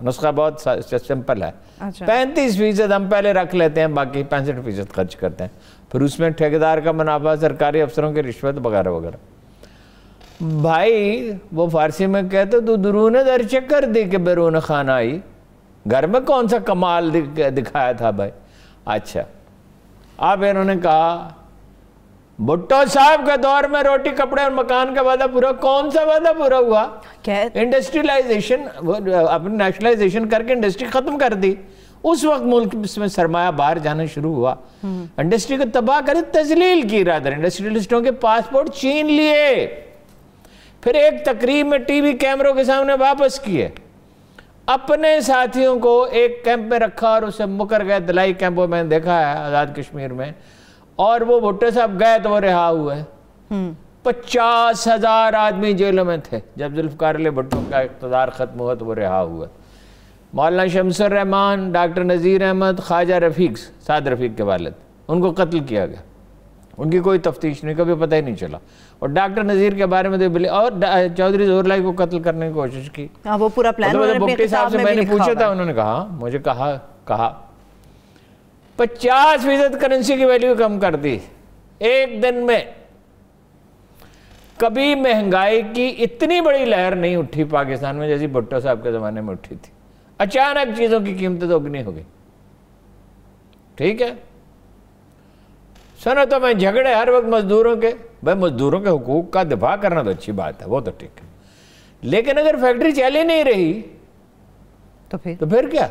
نسخہ بہت سمپل ہے. 35% ہم پہلے رکھ لیتے ہیں, باقی 65% خرچ کرتے ہیں. پھر اس میں ٹھیکیدار کا منافع, سرکاری افسروں کی رشوت وغیرہ وغیرہ. بھائی وہ فارسی میں کہتے تو درون در چکر دی کہ بیرون خانہ آئی, گھر میں کون سا کمال دکھایا تھا بھائی. اچھا, اب انہوں نے کہا بھٹو صاحب کے دور میں روٹی کپڑے اور مکان کا وعدہ پورا, کون سا وعدہ پورا ہوا؟ انڈسٹریلائزیشن, اپنی نیشنلائزیشن کر کے انڈسٹری ختم کر دی. اس وقت ملک میں سرمایہ باہر جانا شروع ہوا, انڈسٹری کو تباہ کر تذلیل کی ارادہ, انڈسٹریلسٹوں کے پاسپورٹ چھین لیے, پھر ایک تقریب میں ٹی وی کیمروں کے سامنے واپس کیے, اپنے ساتھیوں کو ایک کیمپ میں رکھا اور اسے مکر گئے. دلائی کیمپوں میں دیکھا ہے آزاد کشمیر میں, اور وہ بھٹو صاحب گئے تو وہ رہا ہوئے. 50,000 آدمی جیلوں میں تھے جب ذوالفقار علی بھٹو کا اقتدار ختم ہوا, تو وہ رہا ہوا. مولانا شمس الرحمان, ڈاکٹر نذیر احمد, خواجہ رفیق, سعد رفیق کے والد, ان کو قتل کیا گیا. ان کی کوئی تفتیش نہیں, کبھی پتہ ہی نہیں چلا. اور ڈاکٹر نذیر کے بارے میں اور چودھری ظہور اللہ کو قتل کرنے کی کوشش کی. وہ پورا پلان بھٹی صاحب سے میں نے پوچھا تھا, انہوں نے کہا, مجھے کہا 50% کرنسی کی ویلیو کم کر دی ایک دن میں. کبھی مہنگائی کی اتنی بڑی لہر نہیں اٹھی پاکستان میں جیسی بھٹو صاحب کے زمانے میں اٹھی تھی. اچانک چیزوں کی قیمتیں دوگنی ہو گئی. ٹھیک ہے, صنعتوں میں جھگڑے ہر وقت مزدوروں کے, بھائی مزدوروں کے حقوق کا دفاع کرنا تو اچھی بات ہے, وہ تو ٹھیک ہے, لیکن اگر فیکٹری چل ہی نہیں رہی تو پھر کیا؟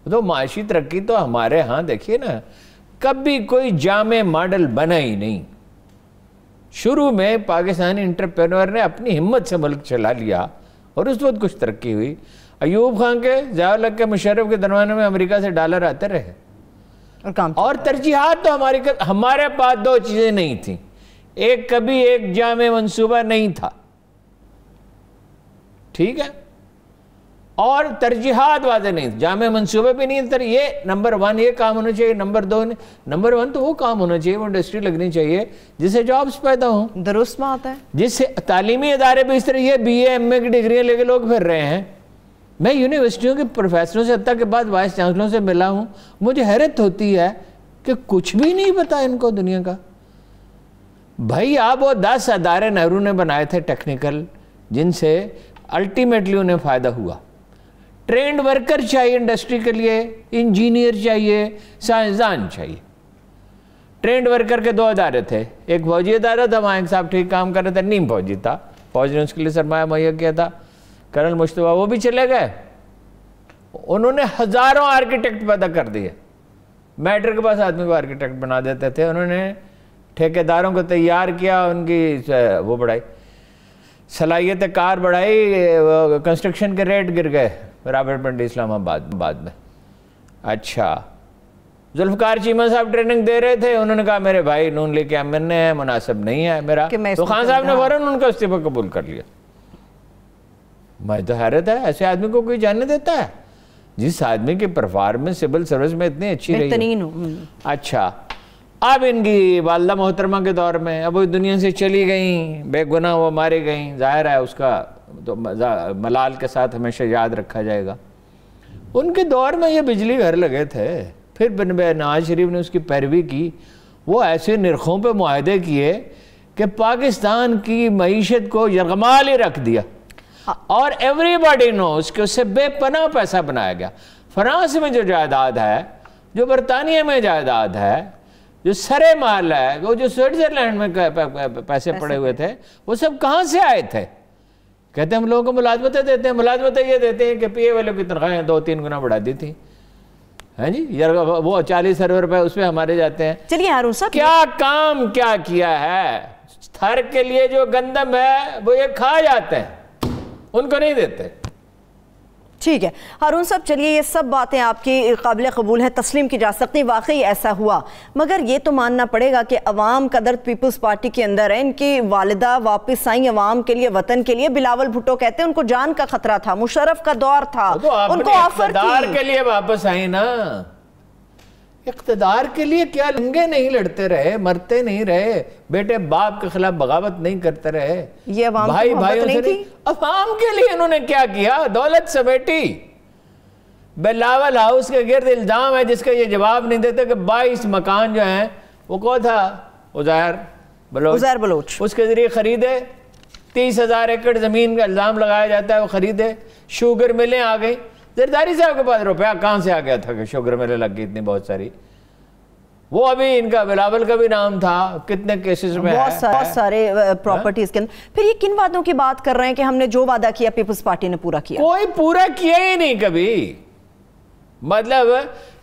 تو معاشی ترقی تو ہمارے ہاں دیکھیے نا, کبھی کوئی جامع ماڈل بنا ہی نہیں. شروع میں پاکستانی انٹرپرینور نے اپنی ہمت سے ملک چلا لیا اور اس وقت کچھ ترقی ہوئی. ایوب خان کے, ضیاء الحق کے, مشرف کے درمیان میں امریکہ سے ڈالر آتے رہے, اور ترجیحات تو ہمارے پاس 2 چیزیں نہیں تھیں. ایک, کبھی ایک جامع منصوبہ نہیں تھا, ٹھیک ہے, اور ترجیحات واضح نہیں تھی. جامع منصوبے بھی نہیں تھے. یہ نمبر 1 یہ کام ہونا چاہیے. نمبر 2, نمبر 1 تو وہ کام ہونا چاہیے, وہ انڈسٹری لگنی چاہیے جس سے جابز پیدا ہوں. درست بات ہے. جس سے تعلیمی ادارے بھی اس طرح, یہ BA MA کی ڈگریاں لے کے لوگ پھر رہے ہیں. میں یونیورسٹیوں کے پروفیسروں سے حتیٰ کے بعد وائس چانسلروں سے ملا ہوں, مجھے حیرت ہوتی ہے کہ کچھ بھی نہیں پتا ان کو دنیا کا. بھائی آپ وہ 10 ادارے نہرو نے بنائے تھے ٹیکنیکل, جن سے الٹیمیٹلی انہیں فائدہ ہوا. ٹرینڈ ورکر چاہیے انڈسٹری کے لیے, انجینئر چاہیے, سائنسدان چاہیے. ٹرینڈ ورکر کے 2 ادارے تھے, ایک فوجی ادارہ تھا, وہاں ایک صاحب ٹھیک کام کر رہے تھے, نیم فوجی تھا, فوج نے اس کے لیے سرمایہ مہیا کیا تھا, کرنل مشتبہ, وہ بھی چلے گئے. انہوں نے ہزاروں آرکیٹیکٹ پیدا کر دیے. میٹر کے پاس آدمی کو آرکیٹیکٹ بنا دیتے تھے. انہوں نے ٹھیکیداروں کو تیار کیا, ان کی وہ بڑھائی, صلاحیت کار بڑھائی, کنسٹرکشن کے ریٹ گر گئے رابرٹ منڈی اسلام آباد میں. اچھا, ذوالفقار چیمہ صاحب ٹریننگ دے رہے تھے, انہوں نے کہا میرے بھائی نون لیگ کے MNA ہے, مناسب نہیں ہے میرا, تو خان صاحب نے فوراً ان کا استعفیٰ قبول کر لیا. میں تو حیرت ہے, ایسے آدمی کو کوئی جاننے دیتا ہے جس آدمی کی پرفارمنس سول سروس میں اتنی اچھی رہی ہے. اچھا, اب ان کی والدہ محترمہ کے دور میں, اب وہ دنیا سے چلی گئیں, بے گناہ وہ ماری گئیں, ظاہر ہے اس کا تو ملال کے ساتھ ہمیشہ یاد رکھا جائے گا. ان کے دور میں یہ بجلی گھر لگے تھے, پھر بن نواز شریف نے اس کی پیروی کی, وہ ایسے نرخوں پہ معاہدے کیے کہ پاکستان کی معیشت کو یرغمال ہی رکھ دیا, اور ایوری باڈی نوز کہ اس سے بے پناہ پیسہ بنایا گیا. فرانس میں جو جائیداد ہے, جو برطانیہ میں جائیداد ہے, جو سرے مال ہے, وہ جو سوئٹزرلینڈ میں پیسے پڑے ہوئے تھے, وہ سب کہاں سے آئے تھے؟ کہتے ہیں ہم لوگوں کو ملازمتیں دیتے ہیں. ملازمتیں یہ دیتے ہیں کہ PA والوں کی تنخواہیں 2-3 گنا بڑھا دی تھی. ہاں جی, وہ 40 ارب روپے اس پہ ہمارے جاتے ہیں. چلیے ہارون صاحب, کیا کام کیا کیا ہے؟ تھر کے لیے جو گندم ہے وہ یہ کھا جاتے ہیں, ان کو نہیں دیتے. ٹھیک ہے ہارون صاحب, چلیے یہ سب باتیں آپ کی قابل قبول ہیں, تسلیم کی جا سکتی, واقعی ایسا ہوا, مگر یہ تو ماننا پڑے گا کہ عوام کا درد پیپلز پارٹی کے اندر ہے. ان کی والدہ واپس آئیں عوام کے لیے, وطن کے لیے. بلاول بھٹو کہتے ہیں ان کو جان کا خطرہ تھا, مشرف کا دور تھا, ان کو آفر کی. اقتدار کے لیے واپس آئیں نا, اقتدار کے لیے کیا لنگے نہیں لڑتے رہے, مرتے نہیں رہے, بیٹے باپ کے خلاف بغاوت نہیں کرتے رہے. یہ عوام کی محبت نہیں تھی. عوام کے لیے انہوں نے کیا کیا؟ دولت سمیٹی, بلاول ہاؤس کے گرد الزام ہے جس کا یہ جواب نہیں دیتے کہ 22 مکان جو ہیں وہ کون تھا؟ عزیر بلوچ، اس کے ذریعے خریدے. 30,000 ایکڑ زمین کا الزام لگایا جاتا ہے وہ خریدے. شوگر ملیں آ گئی. زرداری صاحب کے پاس روپیہ کہاں سے آ گیا تھا کہ شوگر ملیں لگ گئی اتنی بہت ساری؟ وہ ابھی ان کا بلاول کا بھی نام تھا. کتنے کیسز میں بہت سارے پراپرٹیز کے اندر. پھر یہ کن وعدوں کی بات کر رہے ہیں کہ ہم نے جو وعدہ کیا پیپلز پارٹی نے پورا کیا؟ کوئی پورا کیا ہی نہیں کبھی. مطلب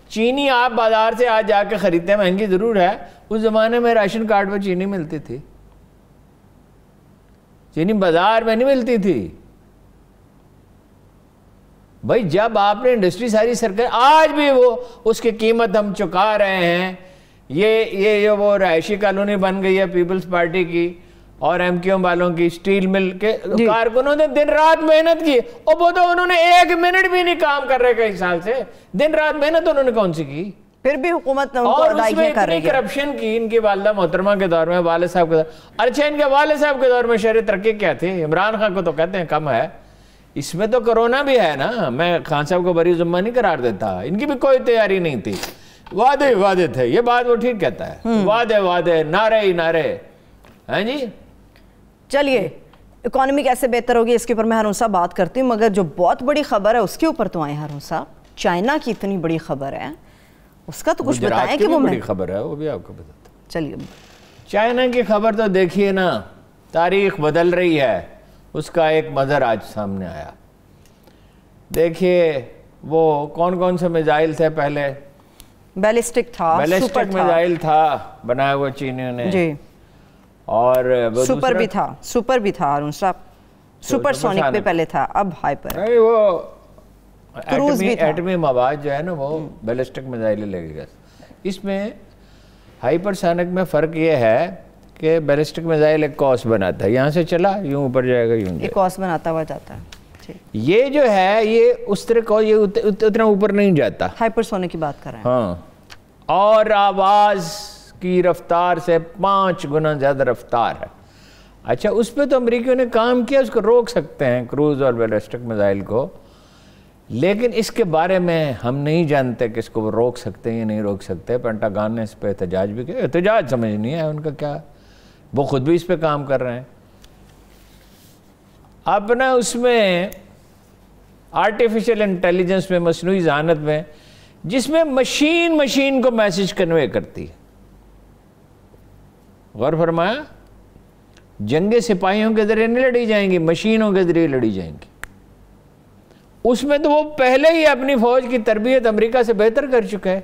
چینی آپ بازار سے آج جا کے خریدتے ہیں، مہنگی ضرور ہے. اس زمانے میں راشن کارڈ پہ چینی ملتی تھی. چینی بازار میں نہیں ملتی تھی بھائی. جب آپ نے انڈسٹری ساری سرکار، آج بھی وہ اس کی قیمت ہم چکا رہے ہیں. یہ وہ رہائشی کالونی بن گئی ہے پیپلز پارٹی کی اور ایم کیو ایم والوں کی. سٹیل مل کے کارکنوں نے دن رات محنت کی. اور وہ تو انہوں نے 1 منٹ بھی نہیں کام کر رہے کئی سال سے. دن رات محنت انہوں نے کون سی کی؟ پھر بھی حکومت اور اس میں اتنی کرپشن کی ان کی والدہ محترمہ کے دور میں، والد صاحب کے دور. اچھا ان کے والد صاحب کے دور میں شہر ترقی کیا تھی؟ عمران خان کو تو کہتے ہیں کم ہے. اس میں تو کرونا بھی ہے نا. میں خان صاحب کو بری ذمہ نہیں قرار دیتا. ان کی بھی کوئی تیاری نہیں تھی. وعدے تھے. یہ بات وہ ٹھیک کہتا ہے. وعدے نعرے ہی نعرے. ہاں جی. چلیے اکانومی کیسے بہتر ہوگی اس کے اوپر میں ہارون صاحب بات کرتی ہوں، مگر جو بہت بڑی خبر ہے اس کے اوپر تو آئے ہارون صاحب. چائنا کی اتنی بڑی خبر ہے، اس کا تو کچھ بتائیں کہ وہ بڑی خبر ہے، وہ بھی آپ کو بتاتا ہوں. چلیے چائنا کی خبر تو دیکھیے نا، تاریخ بدل رہی ہے. اس کا ایک منظر آج سامنے آیا. دیکھیے وہ کون سے میزائل تھے پہلے؟ بیلسٹک میزائل تھا بنایا ہوا چینیوں نے جی. اور سپر بھی تھا ہارون صاحب. سپر سونک پہ پہلے تھا، اب ہائپر. وہ ایٹمی مواد جو ہے نا وہ بیلسٹک میزائل لگے گا. اس میں ہائپر سونک میں فرق یہ ہے کہ بیلسٹک میزائل ایک کورس بناتا ہے، یہاں سے چلا یوں اوپر جائے گا، یوں ایک کورس بناتا ہوا جاتا ہے. یہ جو ہے یہ اس طرح کو یہ اتنا اوپر نہیں جاتا. ہائپر سونک کی بات کر رہے ہیں. ہاں. اور آواز کی رفتار سے 5 گنا زیادہ رفتار ہے. اچھا اس پہ تو امریکیوں نے کام کیا، اس کو روک سکتے ہیں کروز اور بیلسٹک میزائل کو. لیکن اس کے بارے میں ہم نہیں جانتے کہ اس کو وہ روک سکتے ہیں یا نہیں روک سکتے. پینٹاگان نے اس پہ احتجاج بھی کیا. احتجاج سمجھ نہیں ہے ان کا کیا، وہ خود بھی اس پہ کام کر رہے ہیں. اپنا اس میں آرٹیفیشل انٹیلیجنس میں، مصنوعی ذہانت میں، جس میں مشین کو میسج کنوے کرتی ہے. غور فرمایا، جنگیں سپاہیوں کے ذریعے نہیں لڑی جائیں گی، مشینوں کے ذریعے لڑی جائیں گی. اس میں تو وہ پہلے ہی اپنی فوج کی تربیت امریکہ سے بہتر کر چکا ہے.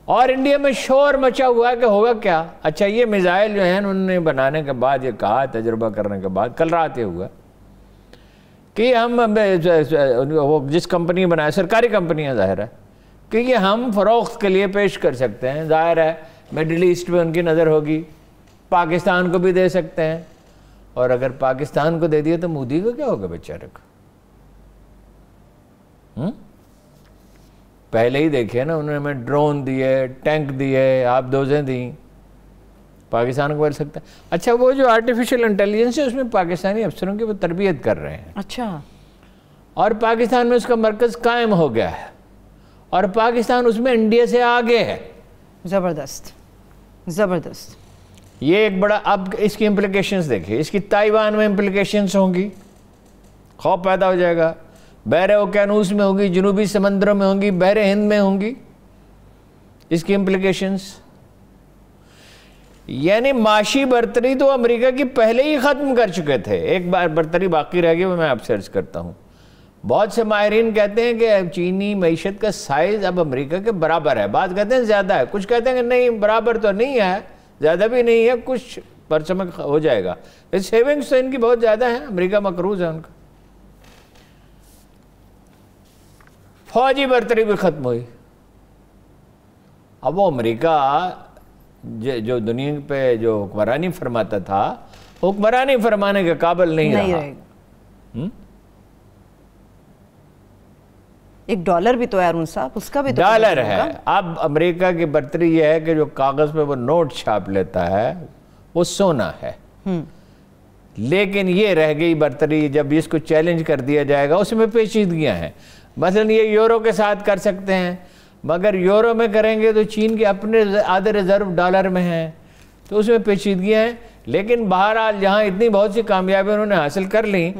اور انڈیا میں شور مچا ہوا ہے کہ ہوگا کیا. اچھا یہ میزائل جو ہیں انہوں نے بنانے کے بعد یہ کہا، تجربہ کرنے کے بعد، کل رات یہ ہوا کہ ہم جس کمپنی بنائے، سرکاری کمپنیاں ظاہر ہے، کہ یہ ہم فروخت کے لیے پیش کر سکتے ہیں. ظاہر ہے مڈل ایسٹ میں ان کی نظر ہوگی، پاکستان کو بھی دے سکتے ہیں. اور اگر پاکستان کو دے دیا تو مودی کو کیا ہوگا بیچارے کو؟ پہلے ہی دیکھے نا، انہوں نے ہمیں ڈرون دیے، ٹینک دیے، آپ دوزیں دیں، پاکستان کو مل سکتا ہے. اچھا وہ جو آرٹیفیشل انٹیلیجنس ہے اس میں پاکستانی افسروں کی وہ تربیت کر رہے ہیں. اچھا. اور پاکستان میں اس کا مرکز قائم ہو گیا ہے، اور پاکستان اس میں انڈیا سے آگے ہے. زبردست. یہ ایک بڑا، اب اس کی امپلیکیشنز دیکھیں. اس کی تائیوان میں امپلیکیشنز ہوں گی، خوف پیدا ہو جائے گا. بحر اوقیانوس میں ہوں گی، جنوبی سمندروں میں ہوں گی، بحر ہند میں ہوں گی اس کی امپلیکیشنز. یعنی معاشی برتری تو امریکہ کی پہلے ہی ختم کر چکے تھے. ایک بار برتری باقی رہ گئی، وہ میں آپ سے عرض کرتا ہوں. بہت سے ماہرین کہتے ہیں کہ چینی معیشت کا سائز اب امریکہ کے برابر ہے. بعض کہتے ہیں زیادہ ہے، کچھ کہتے ہیں کہ نہیں برابر تو نہیں ہے، زیادہ بھی نہیں ہے، کچھ پرچہ میں ہو جائے گا. سیونگز تو ان کی بہت زیادہ ہیں، امریکہ مقروض ہے ان کا. فوجی برتری بھی ختم ہوئی. اب وہ امریکہ جو دنیا پہ جو حکمرانی فرماتا تھا، حکمرانی فرمانے کے قابل نہیں رہا. ایک ڈالر بھی تو ہے ہارون صاحب، اس کا بھی تو ڈالر ہے. اب امریکہ کی برتری یہ ہے کہ جو کاغذ پہ وہ نوٹ چھاپ لیتا ہے وہ سونا ہے. لیکن یہ رہ گئی برتری، جب اس کو چیلنج کر دیا جائے گا. اس میں پیچیدگیاں ہیں. مثلا یہ یورو کے ساتھ کر سکتے ہیں، مگر یورو میں کریں گے تو چین کے اپنے آدھے ریزرو ڈالر میں ہیں، تو اس میں پیچیدگیاں ہیں۔ لیکن بہرحال جہاں اتنی بہت سی کامیابی انہوں نے حاصل کر لیں،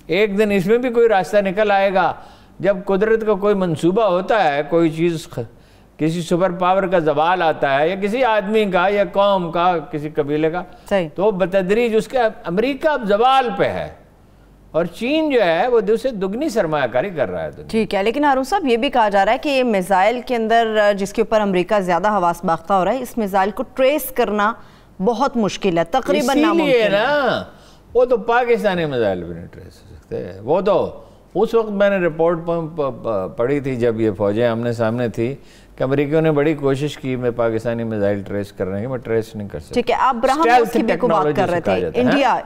ایک دن اس میں بھی کوئی راستہ نکل آئے گا۔ جب قدرت کا کوئی منصوبہ ہوتا ہے، کوئی چیز، کسی سپر پاور کا زوال آتا ہے، یا کسی آدمی کا یا قوم کا، کسی قبیلے کا، تو بتدریج اس کے امریکہ اب زوال پہ ہے، اور چین جو ہے وہ دوسرے دگنی سرمایہ کاری کر رہا ہے۔ ٹھیک ہے، لیکن ہارون صاحب یہ بھی کہا جا رہا ہے کہ یہ میزائل کے اندر جس کے اوپر امریکہ زیادہ حواس باختہ ہو رہا ہے، اس میزائل کو ٹریس کرنا بہت مشکل ہے، تقریباً ناممکن ہے نا۔ وہ تو پاکستانی میزائل بھی نہیں ٹریس ہو سکتے۔ وہ تو اس وقت میں نے رپورٹ پڑھی تھی جب یہ فوجیں آمنے سامنے تھی کہ امریکیوں نے بڑی کوشش کی میں پاکستانی میزائل ٹریس کرنے کی، میں ٹریس نہیں کر سکتا۔ ٹھیک ہے، آپ برہموس کی بھی بات کر رہے تھے،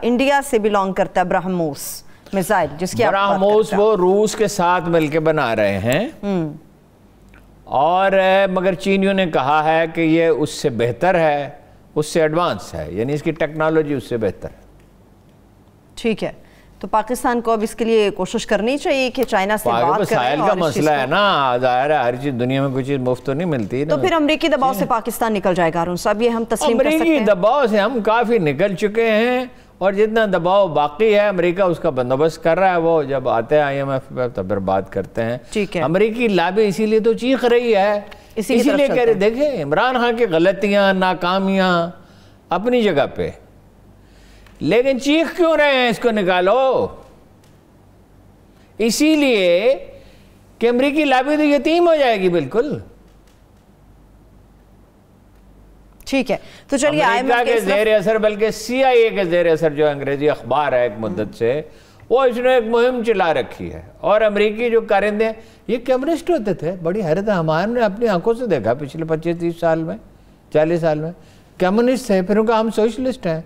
انڈیا سے بلانگ کرتا ہے برہموس میزائل، جس کی برہموس وہ روس کے ساتھ مل کے بنا رہے ہیں، اور مگر چینیوں نے کہا ہے کہ یہ اس سے بہتر ہے، اس سے ایڈوانس ہے، یعنی اس کی ٹیکنالوجی اس سے بہتر ہے۔ ٹھیک ہے، تو پاکستان کو اب اس کے لیے کوشش کرنی چاہیے کہ چائنا سے بات کریں۔ وسائل کا مسئلہ ہے نا، ظاہر ہے ہر چیز دنیا میں کوئی چیز مفت تو نہیں ملتی، تو پھر امریکی دباؤ سے پاکستان نکل جائے گا ہارون صاحب، یہ ہم تسلیم کر سکتے ہیں؟ امریکی دباؤ سے ہم کافی نکل چکے ہیں، اور جتنا دباؤ باقی ہے امریکہ اس کا بندوبست کر رہا ہے۔ وہ جب آتے ہیں IMF پہ تو پھر بات کرتے ہیں۔ امریکی لابی اسی لیے تو چیخ رہی ہے، اسی لیے کہہ رہے دیکھیں عمران خان کی غلطیاں، ناکامیاں اپنی جگہ پہ، لیکن چیخ کیوں رہے ہیں؟ اس کو نکالو۔ اسی لیے کہ امریکی لابی تو یتیم ہو جائے گی بالکل۔ ٹھیک ہے، تو چلیے امریکہ کے زیر اثر، بلکہ CIA کے زیر اثر جو انگریزی اخبار ہے ایک مدت سے، وہ اس نے ایک مہم چلا رکھی ہے، اور امریکی جو کارندے ہیں یہ کمیونسٹ ہوتے تھے، بڑی حیرت ہے، ہمارے نے اپنی آنکھوں سے دیکھا پچھلے 25-30 سال میں، 40 سال میں، کمیونسٹ تھے، پھر انہوں نے کہا ہم سوشلسٹ ہیں،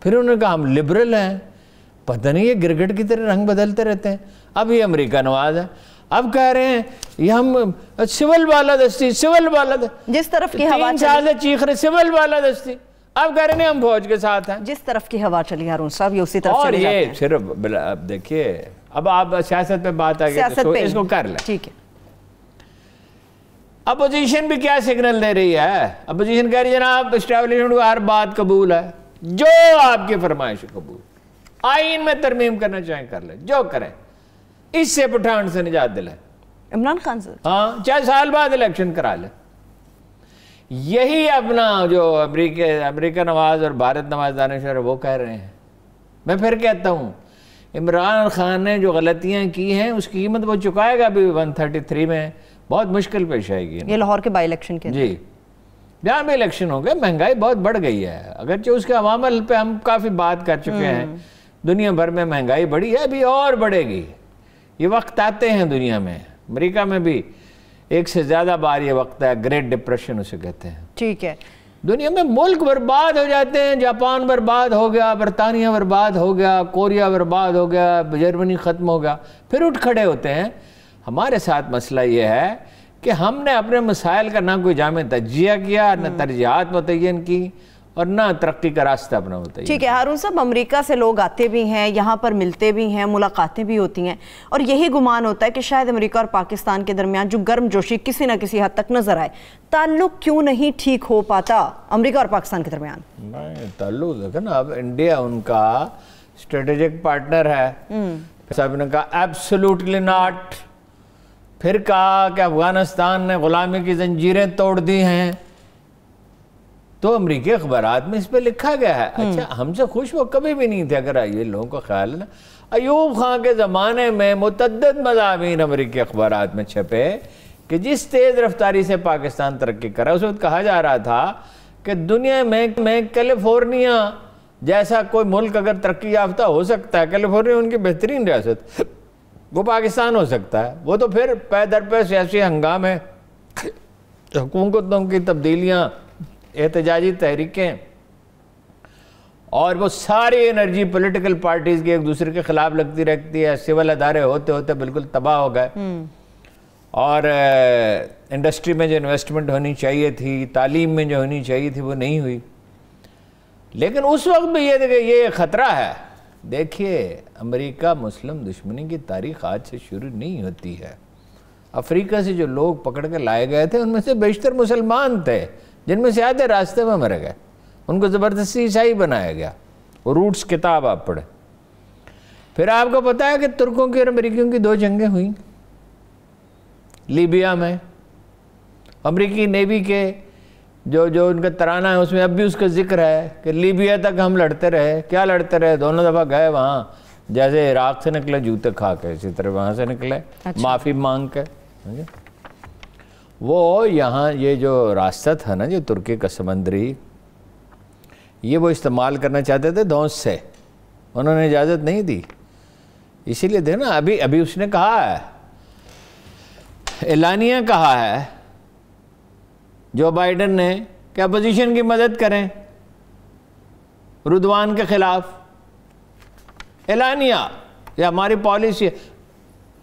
پھر انہوں نے کہا ہم لبرل ہیں، پتہ نہیں یہ گرگٹ کی طرح رنگ بدلتے رہتے ہیں۔ اب یہ امریکہ نواز ہے، اب کہہ رہے ہیں یہ ہم سول بالادستی، سول بالادستی، جس طرف کی ہوا 3 سال سے چیخ رہے سول بالادستی، اب کہہ رہے ہیں ہم فوج کے ساتھ ہیں۔ جس طرف کی ہوا چلی ہارون صاحب یہ اسی طرف چلی جاتے ہیں۔ اور یہ صرف اب دیکھیے، اب آپ سیاست پہ بات آ گئی تو اس کو کر لیں۔ ٹھیک ہے، اپوزیشن بھی کیا سگنل دے رہی ہے؟ اپوزیشن کہہ رہی ہے جناب اسٹیبلشمنٹ کو ہر بات قبول ہے، جو آپ کی فرمائش قبول، آئین میں ترمیم کرنا چاہیں کر لیں، جو کریں، اس سے پٹھان سے نجات دلائیں، عمران خان سے، ہاں، 4 سال بعد الیکشن کرا لیں۔ یہی اپنا جو امریکہ نواز اور بھارت نواز دانشور وہ کہہ رہے ہیں۔ میں پھر کہتا ہوں عمران خان نے جو غلطیاں کی ہیں اس کی قیمت وہ چکائے گا، ابھی 133 میں بہت مشکل پیش آئے گی۔ یہ لاہور کے بائی الیکشن کے، جی، جہاں بھی الیکشن ہو گئے، مہنگائی بہت بڑھ گئی ہے، اگرچہ اس کے عوامل پہ ہم کافی بات کر چکے ہیں، دنیا بھر میں مہنگائی بڑھی ہے، ابھی اور بڑھے گی۔ یہ وقت آتے ہیں دنیا میں، امریکہ میں بھی ایک سے زیادہ بار یہ وقت ہے، گریٹ ڈپریشن اسے کہتے ہیں۔ ٹھیک ہے، دنیا میں ملک برباد ہو جاتے ہیں، جاپان برباد ہو گیا، برطانیہ برباد ہو گیا، کوریا برباد ہو گیا، جرمنی ختم ہو گیا، پھر اٹھ کھڑے ہوتے ہیں۔ ہمارے ساتھ مسئلہ یہ ہے کہ ہم نے اپنے مسائل کا نہ کوئی جامع تجزیہ کیا، نہ ترجیحات متعین کی، اور نہ ترقی کا راستہ اپنا متعین۔ ٹھیک ہے ہارون صاحب، امریکہ سے لوگ آتے بھی ہیں، یہاں پر ملتے بھی ہیں، ملاقاتیں بھی ہوتی ہیں، اور یہی گمان ہوتا ہے کہ شاید امریکہ اور پاکستان کے درمیان جو گرم جوشی کسی نہ کسی حد تک نظر آئے، تعلق کیوں نہیں ٹھیک ہو پاتا امریکہ اور پاکستان کے درمیان؟ نہیں، تعلق دیکھیں نا، اب انڈیا ان کا اسٹریٹجک پارٹنر ہے، صاحب نے کہا ایبسولوٹلی ناٹ، پھر کہا کہ افغانستان نے غلامی کی زنجیریں توڑ دی ہیں، تو امریکی اخبارات میں اس پہ لکھا گیا ہے۔ اچھا، ہم سے خوش وہ کبھی بھی نہیں تھے، اگر یہ لوگوں کا خیال ہے نا، ایوب خان کے زمانے میں متعدد مضامین امریکی اخبارات میں چھپے کہ جس تیز رفتاری سے پاکستان ترقی کر رہا ہے، اس وقت کہا جا رہا تھا کہ دنیا میں کیلیفورنیا جیسا کوئی ملک اگر ترقی یافتہ ہو سکتا ہے، کیلیفورنیا ان کی بہترین ریاست، وہ پاکستان ہو سکتا ہے۔ وہ تو پھر پے در پے سیاسی ہنگامے، حکومتوں کی تبدیلیاں، احتجاجی تحریکیں، اور وہ ساری انرجی پولیٹیکل پارٹیز کی ایک دوسرے کے خلاف لگتی رہتی ہے، سول ادارے ہوتے ہوتے بالکل تباہ ہو گئے، اور انڈسٹری میں جو انویسٹمنٹ ہونی چاہیے تھی، تعلیم میں جو ہونی چاہیے تھی، وہ نہیں ہوئی۔ لیکن اس وقت بھی یہ خطرہ ہے۔ دیکھیے، امریکہ مسلم دشمنی کی تاریخ آج سے شروع نہیں ہوتی ہے، افریقہ سے جو لوگ پکڑ کے لائے گئے تھے ان میں سے بیشتر مسلمان تھے، جن میں سے آدھے راستے میں مر گئے، ان کو زبردستی عیسائی بنایا گیا۔ وہ روٹس کتاب آپ پڑھیں۔ پھر آپ کو پتا ہے کہ ترکوں کی اور امریکیوں کی 2 جنگیں ہوئیں لیبیا میں۔ امریکی نیوی کے جو ان کا ترانہ ہے اس میں اب بھی اس کا ذکر ہے کہ لیبیا تک ہم لڑتے رہے۔ کیا لڑتے رہے؟ دونوں دفعہ گئے وہاں، جیسے عراق سے نکلے جوتے کھا کے، اسی طرح وہاں سے نکلے معافی مانگ کے۔ وہ یہاں یہ جو راستہ تھا نا جو ترکی کا سمندری، یہ وہ استعمال کرنا چاہتے تھے دونس سے، انہوں نے اجازت نہیں دی۔ اسی لیے دیکھنا ابھی اس نے کہا ہے، اعلانیہ کہا ہے جو بائیڈن نے کہ اپوزیشن کی مدد کریں ردوان کے خلاف۔ اعلانیہ یہ ہماری پالیسی،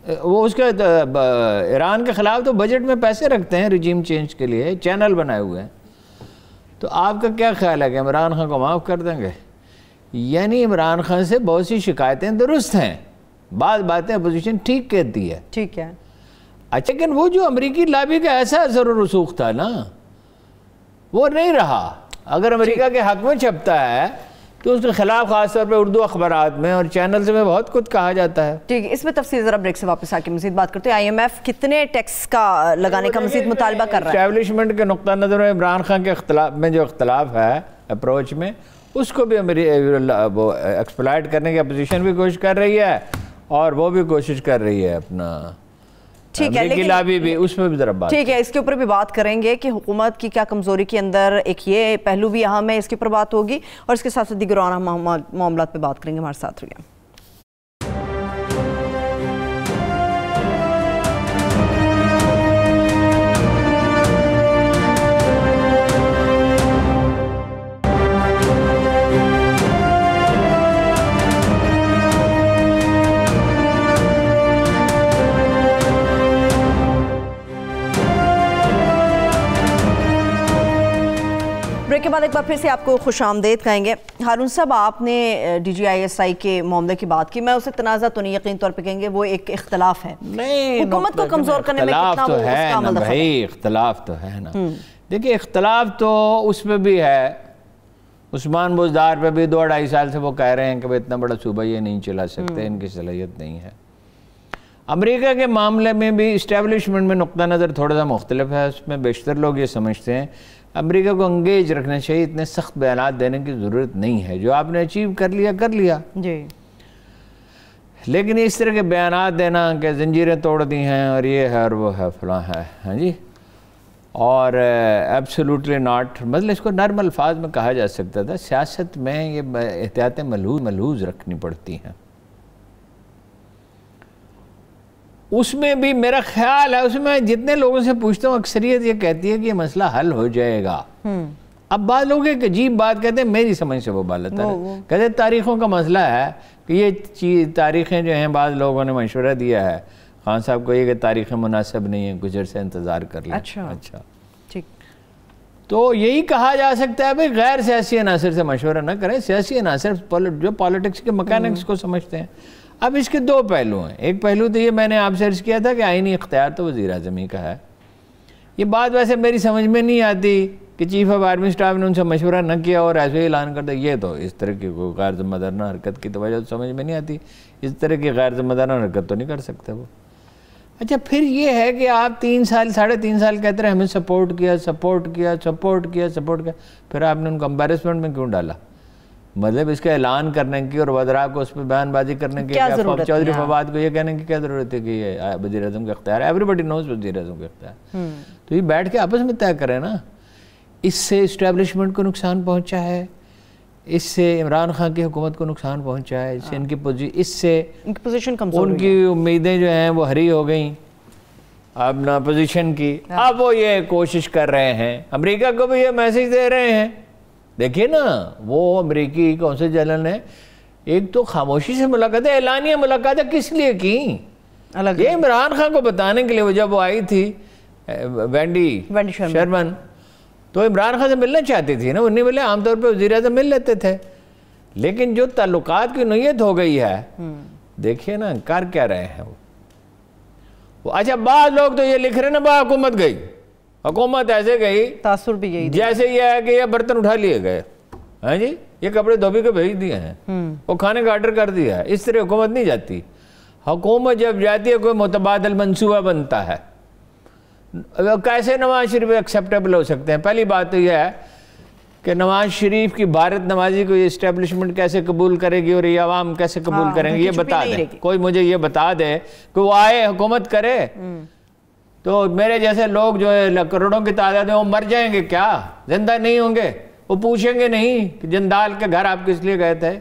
وہ اس کے ایران کے خلاف تو بجٹ میں پیسے رکھتے ہیں رجیم چینج کے لیے، چینل بنائے ہوئے ہیں۔ تو آپ کا کیا خیال ہے کہ عمران خان کو معاف کر دیں گے؟ یعنی عمران خان سے بہت سی شکایتیں درست ہیں، بعض باتیں اپوزیشن ٹھیک کہتی ہے، ٹھیک ہے۔ اچھا لیکن وہ جو امریکی لابی کا ایسا اثر و رسوخ تھا نا وہ نہیں رہا۔ اگر امریکہ کے حق میں چھپتا ہے تو اس کے خلاف خاص طور پہ اردو اخبارات میں اور چینلز میں بہت کچھ کہا جاتا ہے۔ ٹھیک ہے، اس میں تفصیل ذرا بریک سے واپس آ کے مزید بات کرتے ہیں۔ آئی ایم ایف کتنے ٹیکس کا لگانے کا مزید مطالبہ کر رہا ہے؟ اسٹیبلشمنٹ کے نقطہ نظر میں عمران خان کے اختلاف میں جو اختلاف ہے اپروچ میں، اس کو بھی وہ ایکسپلائٹ کرنے کی اپوزیشن بھی کوشش کر رہی ہے اور وہ بھی کوشش کر رہی ہے اپنا امریکی لابی بھی، اس میں بھی ذرا بات۔ ٹھیک ہے، اس کے اوپر بھی بات کریں گے کہ حکومت کی کیا کمزوری کے اندر ایک یہ پہلو بھی اہم ہے، اس کے اوپر بات ہوگی، اور اس کے ساتھ ساتھ دیگر اور معاملات پہ بات کریں گے۔ ہمارے ساتھ رہیے۔ بریک کے بعد ایک بار پھر سے آپ کو خوش آمدید کہیں گے۔ ہارون صاحب، آپ نے D G I S I کے معاملے کی بات کی، میں اسے تنازع تو نہیں، یقین طور پہ کہیں گے وہ ایک اختلاف ہے، حکومت کو کمزور کرنے میں کتنا وہ اس کا عمل دخل ہے؟ اختلاف تو ہے نا، دیکھیں اختلاف تو اس میں بھی ہے، عثمان بزدار پہ بھی 2-2.5 سال سے وہ کہہ رہے ہیں کہ اتنا بڑا صوبہ یہ نہیں چلا سکتے، ان کی صلاحیت نہیں ہے۔ امریکہ کے معاملے میں بھی اسٹیبلشمنٹ میں نقطہ نظر تھوڑا سا مختلف ہے، اس میں بیشتر لوگ یہ سمجھتے ہیں امریکہ کو انگیج رکھنا چاہیے، اتنے سخت بیانات دینے کی ضرورت نہیں ہے، جو آپ نے اچیو کر لیا جی، لیکن اس طرح کے بیانات دینا کہ زنجیریں توڑ دی ہیں اور یہ ہے اور وہ ہے فلاں ہے، ہاں جی، اور ایبسولوٹلی ناٹ، مطلب اس کو نرم الفاظ میں کہا جا سکتا تھا، سیاست میں یہ احتیاطیں ملحوظ رکھنی پڑتی ہیں۔ اس میں بھی میرا خیال ہے، اس میں جتنے لوگوں سے پوچھتا ہوں اکثریت یہ کہتی ہے کہ یہ مسئلہ حل ہو جائے گا۔ اب بعض لوگ ایک عجیب بات کہتے ہیں، میری سمجھ سے وہ بالتر ہے، کہتے ہیں تاریخوں کا مسئلہ ہے کہ یہ تاریخیں جو ہیں بعض لوگوں نے مشورہ دیا ہے خان صاحب کو یہ کہ تاریخیں مناسب نہیں ہیں، کچھ عرصے انتظار کر لیں۔ اچھا ٹھیک، تو یہی کہا جا سکتا ہے بھئی غیر سیاسی عناصر سے مشورہ نہ کریں، سیاسی عناصر جو پالیٹکس کے مکینکس کو سمجھتے ہیں۔ اب اس کے 2 پہلو ہیں، ایک پہلو تو یہ میں نے آپ سے عرض کیا تھا کہ آئینی اختیار تو وزیر اعظم کا ہے۔ یہ بات ویسے میری سمجھ میں نہیں آتی کہ چیف آف آرمی اسٹاف نے ان سے مشورہ نہ کیا اور ایسے ہی اعلان کر دیا، یہ تو اس طرح کی کوئی غیر ذمہ دارانہ حرکت کی تو وجہ سمجھ میں نہیں آتی، اس طرح کی غیر ذمہ دارانہ حرکت تو نہیں کر سکتے وہ۔ اچھا پھر یہ ہے کہ آپ 3 سال 3.5 سال کہتے رہے ہمیں سپورٹ کیا، پھر آپ نے ان کو امبیرسمنٹ میں کیوں ڈالا؟ مطلب اس کا اعلان کرنے کی اور وزراء کو اس پہ بیان بازی کرنے کی، چودھری فواد کو یہ کہنے کی کیا ضرورت ہے کہ یہ وزیر اعظم کا اختیار ہے؟ ایوری بڈی نوز وزیر اعظم کا اختیار، تو یہ بیٹھ کے آپس میں طے کریں نا۔ اس سے اسٹیبلشمنٹ کو نقصان پہنچا ہے، اس سے عمران خان کی حکومت کو نقصان پہنچا ہے، اس سے ان کی پوزیشن کمزور، ان کی امیدیں جو ہیں وہ ہری ہو گئیں اپنا پوزیشن کی۔ اب وہ یہ کوشش کر رہے ہیں، امریکہ کو بھی یہ میسیج دے رہے ہیں، دیکھیے نا وہ امریکی کونسل جنرل نے ایک تو خاموشی سے ملاقاتیں، اعلانیہ ملاقاتیں کس لیے کی؟ یہ عمران خان کو بتانے کے لیے، وہ جب وہ آئی تھی وینڈی شرمن تو عمران خان سے ملنا چاہتی تھی نا، وہ نہیں ملے، عام طور پہ وزیر اعظم مل لیتے تھے، لیکن جو تعلقات کی نوعیت ہو گئی ہے، دیکھیے نا کر کیا رہے ہیں اچھا بعض لوگ تو یہ لکھ رہے ہیں نا حکومت گئی، حکومت ایسے گئی تاثر بھی یہی جیسے یہ ہے کہ یہ برتن اٹھا لیے گئے، ہاں جی یہ کپڑے دھوبی کو بھیج دیے ہیں، وہ کھانے کا آرڈر کر دیا ہے. اس طرح حکومت نہیں جاتی. حکومت جب جاتی ہے کوئی متبادل منصوبہ بنتا ہے. کیسے نواز شریف ایکسیپٹیبل ہو سکتے ہیں؟ پہلی بات تو یہ ہے کہ نواز شریف کی بھارت نوازی کو یہ اسٹیبلشمنٹ کیسے قبول کرے گی اور یہ عوام کیسے قبول کریں گے، یہ بتا دیں. کوئی مجھے یہ بتا دے کہ وہ آئے حکومت کرے تو میرے جیسے لوگ جو ہے کروڑوں کی تعداد میں وہ مر جائیں گے کیا؟ زندہ نہیں ہوں گے؟ وہ پوچھیں گے نہیں کہ جندال کے گھر آپ کس لیے گئے تھے،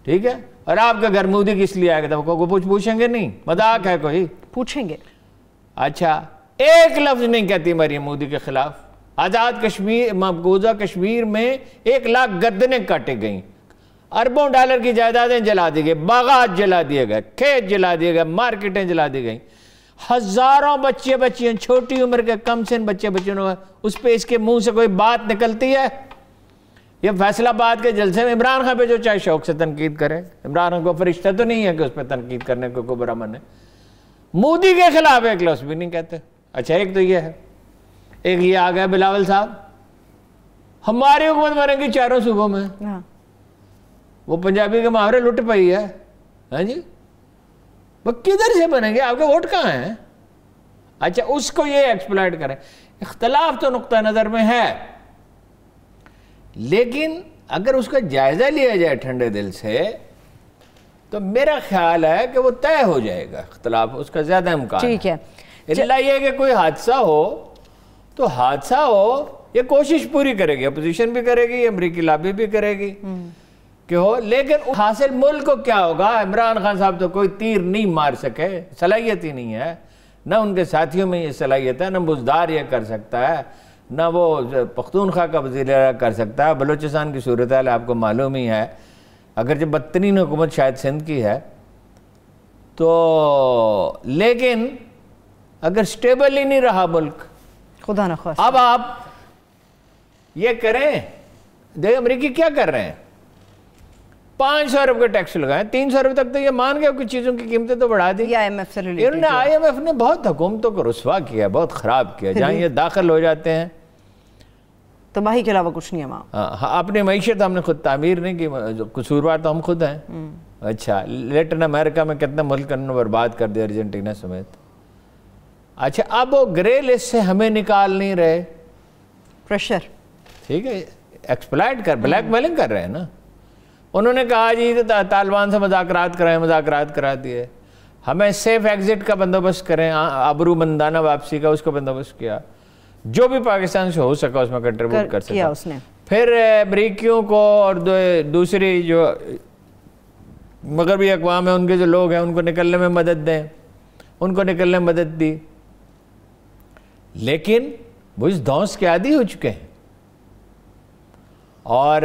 ٹھیک ہے، اور آپ کا گھر مودی کس لیے آئے تھے، وہ پوچھیں گے نہیں؟ مذاق ہے کوئی؟ پوچھیں گے. اچھا ایک لفظ نہیں کہتی مریم مودی کے خلاف. آزاد کشمیر مقبوضہ کشمیر میں 1 لاکھ گردنیں کاٹے گئیں، اربوں ڈالر کی جائیدادیں جلا دی گئی، باغات جلا دیے گئے، کھیت جلا دیے گئے، مارکیٹیں جلا دی گئیں، ہزاروں بچے بچیاں چھوٹی عمر کے کم سن بچے بچوں اس پہ اس کے منہ سے کوئی بات نکلتی ہے؟ یہ فیصل آباد کے جلسے میں عمران خان پہ جو چاہے شوق سے تنقید کرے، عمران خان کو فرشتہ تو نہیں ہے کہ اس پہ تنقید کرنے کو کوئی برا من ہے. مودی کے خلاف ایک لفظ بھی نہیں کہتے. اچھا ایک تو یہ ہے، ایک یہ آ گیا بلاول صاحب ہماری حکومت بنے گی 4 صوبوں میں. وہ پنجابی کے محاورے لٹ پئی ہے، ہاں جی وہ کدھر سے بنیں گے؟ آپ کے ووٹ کہاں ہیں؟ اچھا اس کو یہ ایکسپلائٹ کریں. اختلاف تو نقطہ نظر میں ہے، لیکن اگر اس کا جائزہ لیا جائے ٹھنڈے دل سے تو میرا خیال ہے کہ وہ طے ہو جائے گا. اختلاف اس کا زیادہ امکان ٹھیک ہے. اللہ یہ کہ کوئی حادثہ ہو تو حادثہ ہو، یہ کوشش پوری کرے گی، اپوزیشن بھی کرے گی، امریکی لابی بھی کرے گی کہ ہو، لیکن حاصل ملک کو کیا ہوگا؟ عمران خان صاحب تو کوئی تیر نہیں مار سکے، صلاحیت ہی نہیں ہے، نہ ان کے ساتھیوں میں یہ صلاحیت ہے، نہ بزدار یہ کر سکتا ہے، نہ وہ پختونخوا کا وزیر اعلیٰ کر سکتا ہے. بلوچستان کی صورتحال آپ کو معلوم ہی ہے، اگرچہ بدترین حکومت شاید سندھ کی ہے تو، لیکن اگر سٹیبل ہی نہیں رہا ملک، خدا نخواستہ. اب آپ یہ کریں، دیکھیں امریکی کیا کر رہے ہیں، 500 ارب کا ٹیکس لگائیں، 300 ارب تک تو یہ مان گئے کہ چیزوں کی قیمتیں تو بڑھا دی. آئی ایم ایف نے بہت حکومتوں کو رسوا کیا، بہت خراب کیا، جہاں یہ داخل ہو جاتے ہیں تباہی کے علاوہ کچھ نہیں ہے وہاں. اپنی معیشت ہم نے خود تعمیر نہیں کی، قصوروار تو ہم خود ہیں. اچھا لیٹن امریکہ میں کتنے ملک انہوں نے برباد کر دیا، ارجنٹینا سمیت. اچھا اب وہ گرے لسٹ سے ہمیں نکال نہیں رہے، پریشر، ٹھیک ہے، ایکسپلائٹ کر بلیک میلنگ کر رہے ہیں نا. انہوں نے کہا جی طالبان سے مذاکرات کرائیں، مذاکرات کرا دیے، ہمیں سیف ایگزٹ کا بندوبست کریں، آبرو مندانہ واپسی کا اس کا بندوبست کیا، جو بھی پاکستان سے ہو سکا اس میں کنٹریبیوٹ کر سکا اس نے. پھر امریکیوں کو اور دوسری جو مغربی اقوام ہیں ان کے جو لوگ ہیں ان کو نکلنے میں مدد دیں، ان کو نکلنے میں مدد دی، لیکن وہ اس دھونس کے عادی ہو چکے ہیں. اور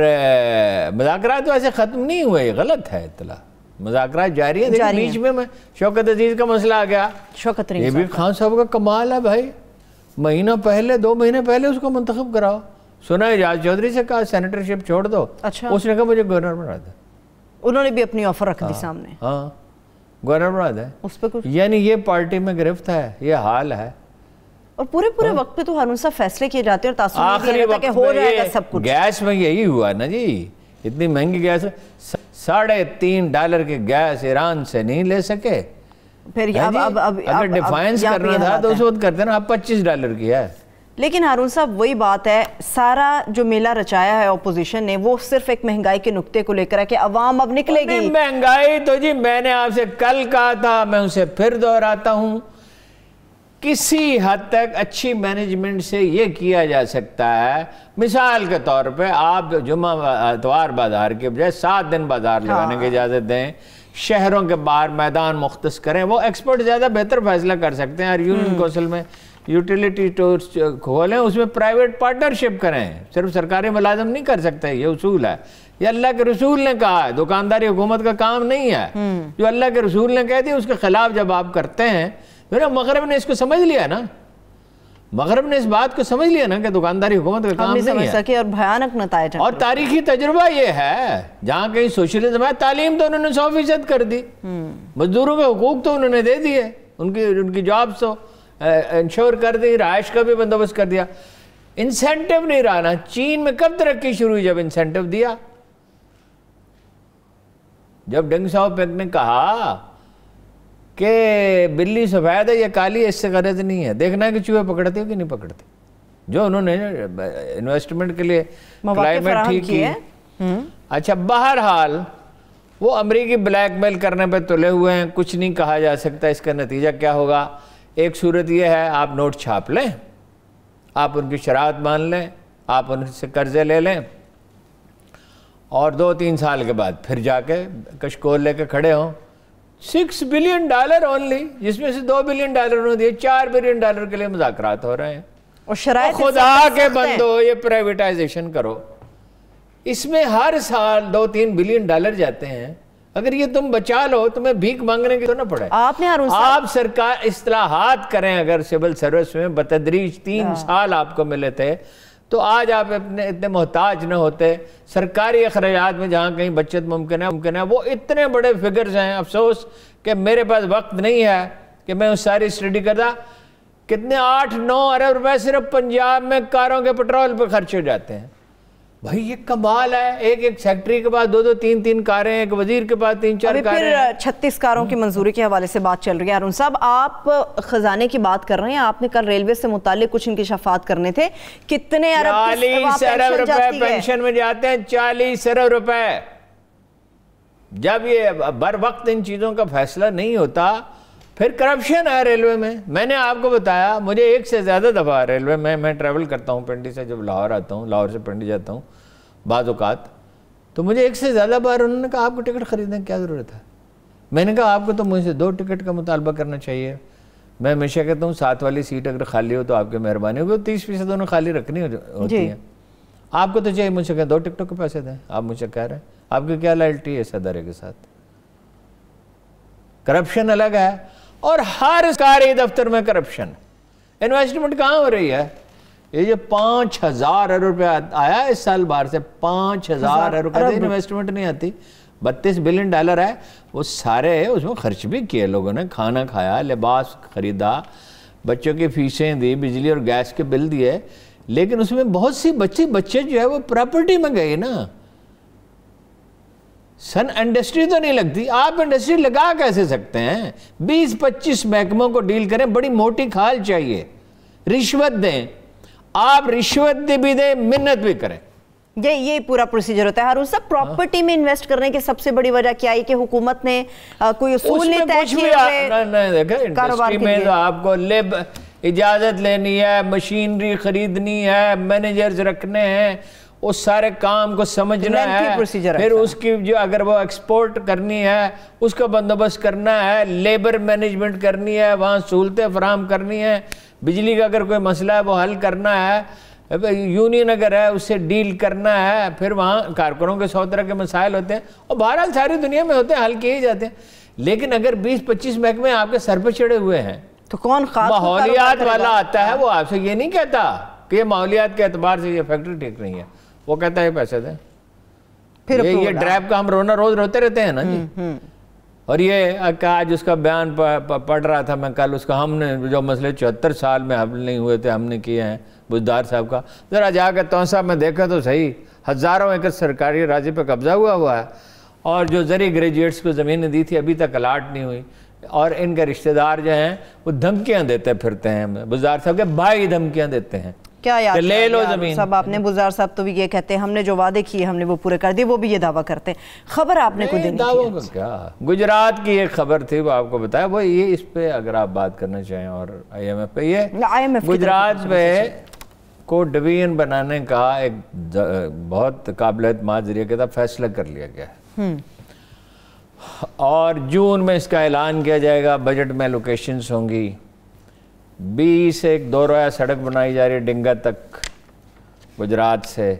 مذاکرات تو ایسے ختم نہیں ہوئے، یہ غلط ہے اطلاع، مذاکرات جاری ہیں. دیکھیں بیچ میں شوکت عزیز کا مسئلہ آ گیا، یہ بھی خان صاحب کا کمال ہے بھائی، مہینہ پہلے 2 مہینے پہلے اس کو منتخب کراؤ. سنا اعجاز چودھری سے کہا سینیٹرشپ چھوڑ دو، اس نے کہا مجھے گورنر بنا دے. انہوں نے بھی اپنی آفر رکھ دی سامنے، ہاں گورنر بنا دے اس پہ کچھ. یعنی یہ پارٹی میں گرفت ہے، یہ حال ہے. اور پورے وقت پہ تو ہارون صاحب فیصلے کیے جاتے ہیں اور تاثر آخری وقت ہو جائے گا سب کچھ. گیس میں یہی ہوا نا جی، اتنی مہنگی گیس، $3.5 کی گیس ایران سے نہیں لے سکے. پھر اگر ڈیفائنس کرنا تھا تو اس وقت کرتے نا، اب $25 کی ہے. لیکن ہارون صاحب وہی بات ہے، سارا جو میلہ رچایا ہے اپوزیشن نے وہ صرف ایک مہنگائی کے نقطے کو لے کر ہے کہ عوام اب نکلے گی. مہنگائی تو جی میں نے آپ سے کل کہا تھا، میں اسے پھر دہراتا ہوں، کسی حد تک اچھی مینجمنٹ سے یہ کیا جا سکتا ہے. مثال کے طور پہ آپ جمعہ اتوار بازار کے بجائے 7 دن بازار لگانے کی اجازت دیں، شہروں کے باہر میدان مختص کریں، وہ ایکسپرٹ زیادہ بہتر فیصلہ کر سکتے ہیں. اور یونین کونسل میں یوٹیلیٹی اسٹورز کھولیں، اس میں پرائیویٹ پارٹنرشپ کریں، صرف سرکاری ملازم نہیں کر سکتے، یہ اصول ہے. یہ اللہ کے رسول نے کہا ہے، دکانداری حکومت کا کام نہیں ہے. جو اللہ کے رسول نے کہہ دیا اس کے خلاف جب آپ کرتے ہیں، مغرب نے اس کو سمجھ لیا نا، مغرب نے اس بات کو سمجھ لیا نا کہ دکانداری حکومت کا کام نہیں ہے، اور بھیانک نتائج. اور تاریخی تجربہ یہ ہے، جہاں کہیں سوشلزم ہے، تعلیم تو انہوں نے 100% کر دی، مزدوروں کے حقوق تو انہوں نے دے دیے، ان کی جابس تو انشور کر دی, رہائش کا بھی بندوبست کر دیا. انسینٹو نہیں رہا نا. چین میں کب ترقی شروع ہوئی؟ جب انسینٹو دیا. جب ڈنگ ساؤ پینگ نے کہا کہ بلی سفید ہے یا کالی, اس سے غرض نہیں ہے, دیکھنا ہے کہ چوہے پکڑتے ہو کہ نہیں پکڑتے. جو انہوں نے انویسٹمنٹ کے لیے کلائمیٹ ٹھیک کی. اچھا, بہرحال وہ امریکی بلیک میل کرنے پہ تلے ہوئے ہیں, کچھ نہیں کہا جا سکتا. اس کا نتیجہ کیا ہوگا؟ ایک صورت یہ ہے, آپ نوٹ چھاپ لیں, آپ ان کی شرائط مان لیں, آپ ان سے قرضے لے لیں, اور 2-3 سال کے بعد پھر جا کے کشکول لے کے کھڑے ہوں. $6 بلین اونلی, جس میں سے $2 بلین انہوں نے دیے, $4 بلین کے لیے مذاکرات ہو رہے ہیں. اور خدا کے بندو, یہ پرائیویٹائزیشن کرو, اس میں ہر سال $2-3 بلین جاتے ہیں. اگر یہ تم بچا لو, تمہیں بھیک مانگنے کی تو نہ پڑے. آپ سرکار اصلاحات کریں. اگر سول سروس میں بتدریج 3 سال آپ کو ملے تھے تو آج آپ اتنے محتاج نہ ہوتے. سرکاری اخراجات میں جہاں کہیں بچت ممکن ہے, وہ اتنے بڑے فگرز ہیں. افسوس کہ میرے پاس وقت نہیں ہے کہ میں اس ساری اسٹڈی کرتا. کتنے 8-9 ارب روپے صرف پنجاب میں کاروں کے پٹرول پہ خرچ ہو جاتے ہیں. بھائی یہ کمال ہے. ایک سیکٹری کے پاس 2-2 3-3 کاریں, ایک وزیر کے پاس 3-4 کاریں. پھر 36 کاروں کی منظوری کے حوالے سے بات چل رہی ہے. ہارون صاحب, آپ خزانے کی بات کر رہے ہیں, آپ نے کل ریلوے سے متعلق کچھ انکشافات کرنے تھے. کتنے ارب 40 ارب روپے پینشن میں جاتے ہیں. 40 ارب روپے. جب یہ بر وقت ان چیزوں کا فیصلہ نہیں ہوتا, پھر کرپشن ہے ریلوے میں. میں نے آپ کو بتایا, مجھے 1 سے زیادہ دفعہ ریلوے میں ٹریول کرتا ہوں پنڈی سے, جب لاہور آتا ہوں, لاہور سے پنڈی جاتا ہوں بعض اوقات, تو مجھے 1 سے زیادہ بار انہوں نے کہا آپ کو ٹکٹ خریدنے کی کیا ضرورت ہے. میں نے کہا آپ کو تو مجھ سے 2 ٹکٹ کا مطالبہ کرنا چاہیے. میں ہمیشہ کہتا ہوں 7 والی سیٹ اگر خالی ہو تو آپ کی مہربانی ہوگی, 30% انہوں خالی رکھنی ہوتی ہیں. آپ کو تو چاہیے مجھ سے کہ 2 ٹکٹوں کے پیسے دیں. آپ مجھ سے کہہ رہے ہیں, آپ کی کیا لائلٹی ہے اس ادارے کے ساتھ؟ کرپشن الگ ہے, اور ہر سرکاری دفتر میں کرپشن. انویسٹمنٹ کہاں ہو رہی ہے؟ یہ جو 5,000 ارب روپے آیا اس سال باہر سے, 5,000 ارب روپے انویسٹمنٹ نہیں آتی. $32 بلین ہے. وہ سارے اس میں خرچ بھی کیے لوگوں نے, کھانا کھایا, لباس خریدا, بچوں کی فیسیں دی, بجلی اور گیس کے بل دیے. لیکن اس میں بہت سی بچے جو ہے وہ پراپرٹی میں گئے نا. انڈسٹری تو نہیں لگتی. آپ انڈسٹری لگا کیسے سکتے ہیں؟ 20-25 محکموں کو ڈیل کریں, بڑی موٹی کھال چاہیے. رشوت دیں, آپ رشوت بھی دیں, منت بھی کریں. یہ پورا پروسیجر ہوتا ہے. ہارون صاحب, پراپرٹی میں انویسٹ کرنے کی سب سے بڑی وجہ کیا ہے کہ حکومت نے کوئی اصول نہیں طے کیے ہوئے؟ دیکھیں انڈسٹری میں تو آپ کو اجازت لینی ہے, مشینری خریدنی ہے, مینیجرز رکھنے ہیں, اس سارے کام کو سمجھنا ہے, پھر اس کی جو اگر وہ ایکسپورٹ کرنی ہے اس کا بندوبست کرنا ہے, لیبر مینجمنٹ کرنی ہے, وہاں سہولتیں فراہم کرنی ہے, بجلی کا اگر کوئی مسئلہ ہے وہ حل کرنا ہے, یونین اگر ہے اس سے ڈیل کرنا ہے, پھر وہاں کارکنوں کے 100 طرح کے مسائل ہوتے ہیں, اور بہرحال ساری دنیا میں ہوتے ہیں, حل کیے ہی جاتے ہیں. لیکن اگر 20-25 محکمے آپ کے سر پہ چڑھے ہوئے ہیں تو کون ماحولیات والا آتا ہے, وہ آپ سے یہ نہیں کہتا کہ یہ ماحولیات کے اعتبار سے یہ فیکٹری ٹھیک نہیں ہے, وہ کہتا ہے پیسے دیں. یہ ڈرائیو کا ہم روز روتے رہتے ہیں نا جی. اور یہ آج اس کا بیان پڑھ رہا تھا میں کل, اس کا ہم نے جو مسئلے 74 سال میں حل نہیں ہوئے تھے ہم نے کیے ہیں, بزدار صاحب کا. ذرا جا کے توسا میں دیکھا تو صحیح, ہزاروں ایکڑ سرکاری اراضی پہ قبضہ ہوا ہے, اور جو زرعی گریجویٹس کو زمینیں دی تھی ابھی تک الاٹ نہیں ہوئی, اور ان کے رشتہ دار جو ہیں وہ دھمکیاں دیتے پھرتے ہیں. بزدار صاحب کے بھائی دھمکیاں دیتے ہیں کیا یاد لے لو زمین. سب آپ نے بزدار صاحب تو بھی یہ کہتے ہیں ہم نے جو وعدے کیے ہم نے وہ پورے کر دیے, وہ بھی یہ دعویٰ کرتے ہیں. خبر آپ نے کوئی دعووں کا کیا, گجرات کی ایک خبر تھی وہ آپ کو بتایا, وہ یہ اس پہ اگر آپ بات کرنا چاہیں, اور IMF پہ, یہ گجرات میں کو ڈویژن بنانے کا ایک بہت قابل اعتماد ذریعہ کے ساتھ فیصلہ کر لیا گیا ہے, اور جون میں اس کا اعلان کیا جائے گا. بجٹ میں لوکیشنز ہوں گی. 20 ایک 2 رویہ سڑک بنائی جا رہی ہے ڈنگا تک, گجرات سے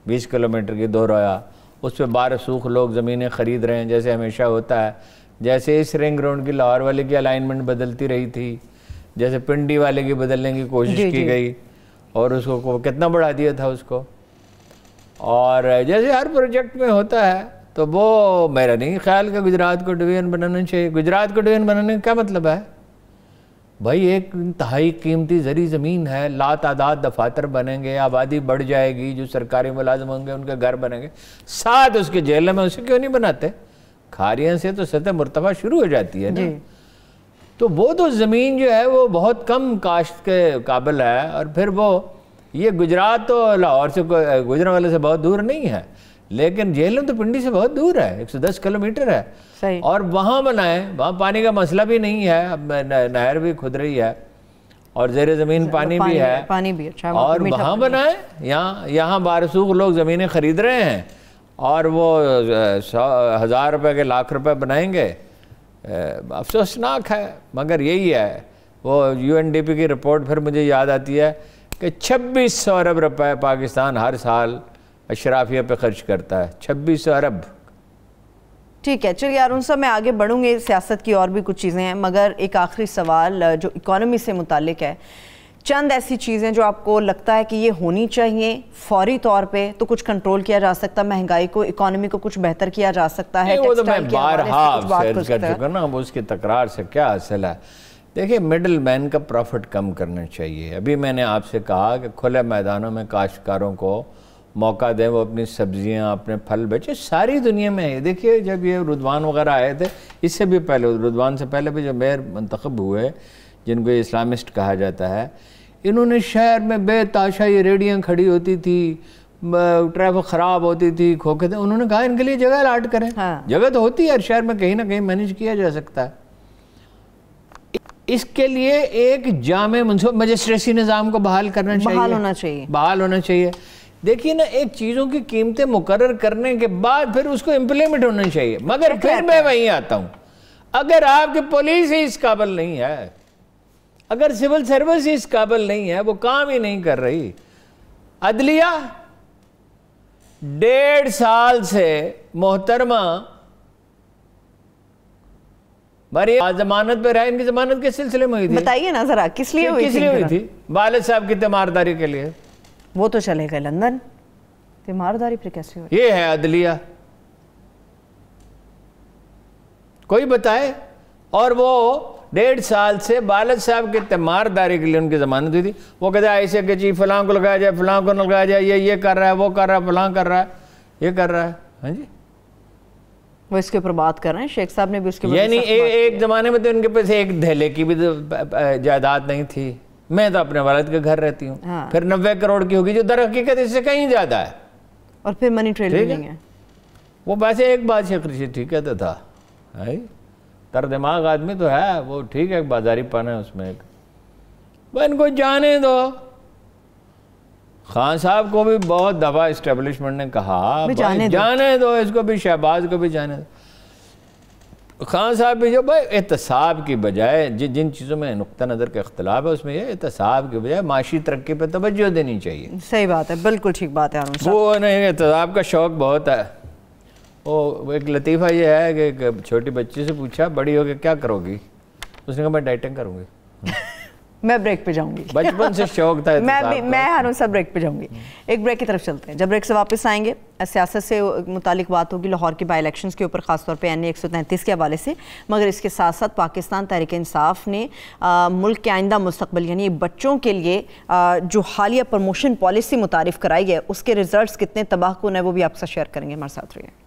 20 کلومیٹر کی 2 رویہ. اس پہ بارسوخ لوگ زمینیں خرید رہے ہیں, جیسے ہمیشہ ہوتا ہے. جیسے اس رنگ روڈ کی لاہور والے کی الائنمنٹ بدلتی رہی تھی, جیسے پنڈی والے کی بدلنے کی کوشش کی گئی, اور اس کو کتنا بڑھا دیا تھا اس کو. اور جیسے ہر پروجیکٹ میں ہوتا ہے, تو وہ میرا نہیں خیال کہ گجرات کو ڈویژن بنانا چاہیے. گجرات کو ڈویژن بنانے کا کیا مطلب ہے؟ بھائی ایک انتہائی قیمتی زرعی زمین ہے، لا تعداد دفاتر بنیں گے، آبادی بڑھ جائے گی، جو سرکاری ملازم ہوں گے ان کے گھر بنیں گے، ساتھ اس کے جیل میں اسے کیوں نہیں بناتے؟ کھاریاں سے تو سطح مرتفع شروع ہو جاتی ہے نا۔ تو وہ تو زمین جو ہے وہ بہت کم کاشت کے قابل ہے، اور پھر وہ یہ گجرات تو لاہور سے گجران والے سے بہت دور نہیں ہے، لیکن جہلم تو پنڈی سے بہت دور ہے، 110 کلومیٹر ہے، اور وہاں بنائیں، وہاں پانی کا مسئلہ بھی نہیں ہے، اب نہر بھی کھد رہی ہے اور زیر زمین پانی بھی ہے، اور وہاں بنائیں۔ یہاں بارسوخ لوگ زمینیں خرید رہے ہیں اور وہ 1000 روپے کے لاکھ روپے بنائیں گے، افسوسناک ہے، مگر یہی ہے۔ وہ UNDP کی رپورٹ پھر مجھے یاد آتی ہے کہ 2600 ارب روپے پاکستان ہر سال اشرافیہ پہ خرچ کرتا ہے، 2600 ارب۔ ٹھیک ہے، چلیے ارون صاحب میں آگے بڑھوں گی، سیاست کی اور بھی کچھ چیزیں ہیں، مگر ایک آخری سوال جو اکانومی سے متعلق ہے، چند ایسی چیزیں جو آپ کو لگتا ہے کہ یہ ہونی چاہیے فوری طور پہ تو کچھ کنٹرول کیا جا سکتا، مہنگائی کو، اکانومی کو کچھ بہتر کیا جا سکتا ہے؟ وہ تو میں بارہا عرض کر چکا نا، اب اس کی تکرار سے کیا حاصل ہے؟ دیکھیں مڈل مین کا پروفٹ کم کرنا چاہیے۔ ابھی میں نے آپ سے کہا کہ کھلے میدانوں میں کاشتکاروں کو موقع دیں، وہ اپنی سبزیاں اپنے پھل بیچے، ساری دنیا میں ہے۔ دیکھیے جب یہ رضوان وغیرہ آئے تھے، اس سے بھی پہلے، رضوان سے پہلے بھی جو میئر منتخب ہوئے جن کو اسلامسٹ کہا جاتا ہے، انہوں نے شہر میں بے تاشا یہ ریڑیاں کھڑی ہوتی تھی، ٹریفک خراب ہوتی تھی، کھوکھے تھے، انہوں نے کہا ان کے لیے جگہ الاٹ کریں۔ جگہ تو ہوتی ہے ہر شہر میں، کہیں نہ کہیں مینیج کیا جا سکتا ہے۔ اس کے لیے ایک جامع مجسٹریسی نظام کو بحال کرنا چاہیے، بحال ہونا چاہیے۔ دیکھیے نا، ایک چیزوں کی قیمتیں مقرر کرنے کے بعد پھر اس کو امپلیمنٹ ہونا چاہیے، مگر پھر میں وہیں آتا ہوں، اگر آپ کی پولیس ہی اس قابل نہیں ہے، اگر سول سروس ہی اس قابل نہیں ہے، وہ کام ہی نہیں کر رہی، عدلیہ 1.5 سال سے محترمہ ضمانت پہ رہے، ان کی ضمانت کس سلسلے میں ہوئی تھی؟ بتائیے نا ذرا، کس لیے ہوئی تھی؟ والد صاحب کی تیمارداری کے لیے۔ وہ تو چلے گئے لندن، تیمارداری پھر کیسے ہوئی؟ یہ ہے عدلیہ، کوئی بتائے؟ اور وہ 1.5 سال سے والد صاحب کی تیمارداری کے لیے ان کی ضمانت ہوئی تھی۔ وہ کہتے ہیں ایسے کہ جی فلاں کو لگایا جائے، فلاں کو لگایا جائے، یہ کر رہا ہے، وہ کر رہا ہے، فلاں کر رہا ہے، یہ کر رہا ہے۔ ہاں جی، وہ اس کے اوپر بات کر رہے ہیں، شیخ صاحب نے بھی اس کے یعنی ایک زمانے میں تو ان کے پاس ایک دھیلے کی بھی جائیداد نہیں تھی۔ میں تو اپنے والد کے گھر رہتی ہوں، پھر 90 کروڑ کی ہوگی، جو در حقیقت اس سے کہیں زیادہ ہے، اور پھر منی ٹریلنگ ہے۔ وہ ویسے ایک بات شیخ رشید ٹھیک کہتا تھا، تر دماغ آدمی تو ہے وہ، ٹھیک ہے بازاری پن ہے اس میں ایک، وہ ان کو جانے دو۔ خان صاحب کو بھی بہت دفعہ اسٹیبلشمنٹ نے کہا جانے دو اس کو بھی، شہباز کو بھی جانے دو۔ خان صاحب بھی جو بھائی احتساب کی بجائے، جن چیزوں میں نقطہ نظر کا اختلاف ہے اس میں یہ احتساب کی بجائے معاشی ترقی پہ توجہ دینی چاہیے۔ صحیح بات ہے، بالکل ٹھیک بات ہے ارون صاحب۔ وہ نہیں، احتساب کا شوق بہت ہے۔ وہ ایک لطیفہ یہ ہے کہ ایک چھوٹی بچی سے پوچھا بڑی ہو کے کیا کرو گی، اس نے کہا میں ڈائٹنگ کروں گی۔ میں بریک پہ جاؤں گی، بچپن سے شوق تھا۔ میں ہارون صاحب بریک پہ جاؤں گی، ایک بریک کی طرف چلتے ہیں۔ جب بریک سے واپس آئیں گے سیاست سے متعلق بات ہوگی، لاہور کی بائی الیکشنز کے اوپر، خاص طور پہ NA 133 کے حوالے سے، مگر اس کے ساتھ ساتھ پاکستان تحریک انصاف نے ملک کے آئندہ مستقبل یعنی بچوں کے لیے جو حالیہ پروموشن پالیسی متعارف کرائی ہے، اس کے ریزلٹس کتنے تباہ کن ہیں وہ بھی آپ سے شیئر کریں گے، ہمارے ساتھ رہیے۔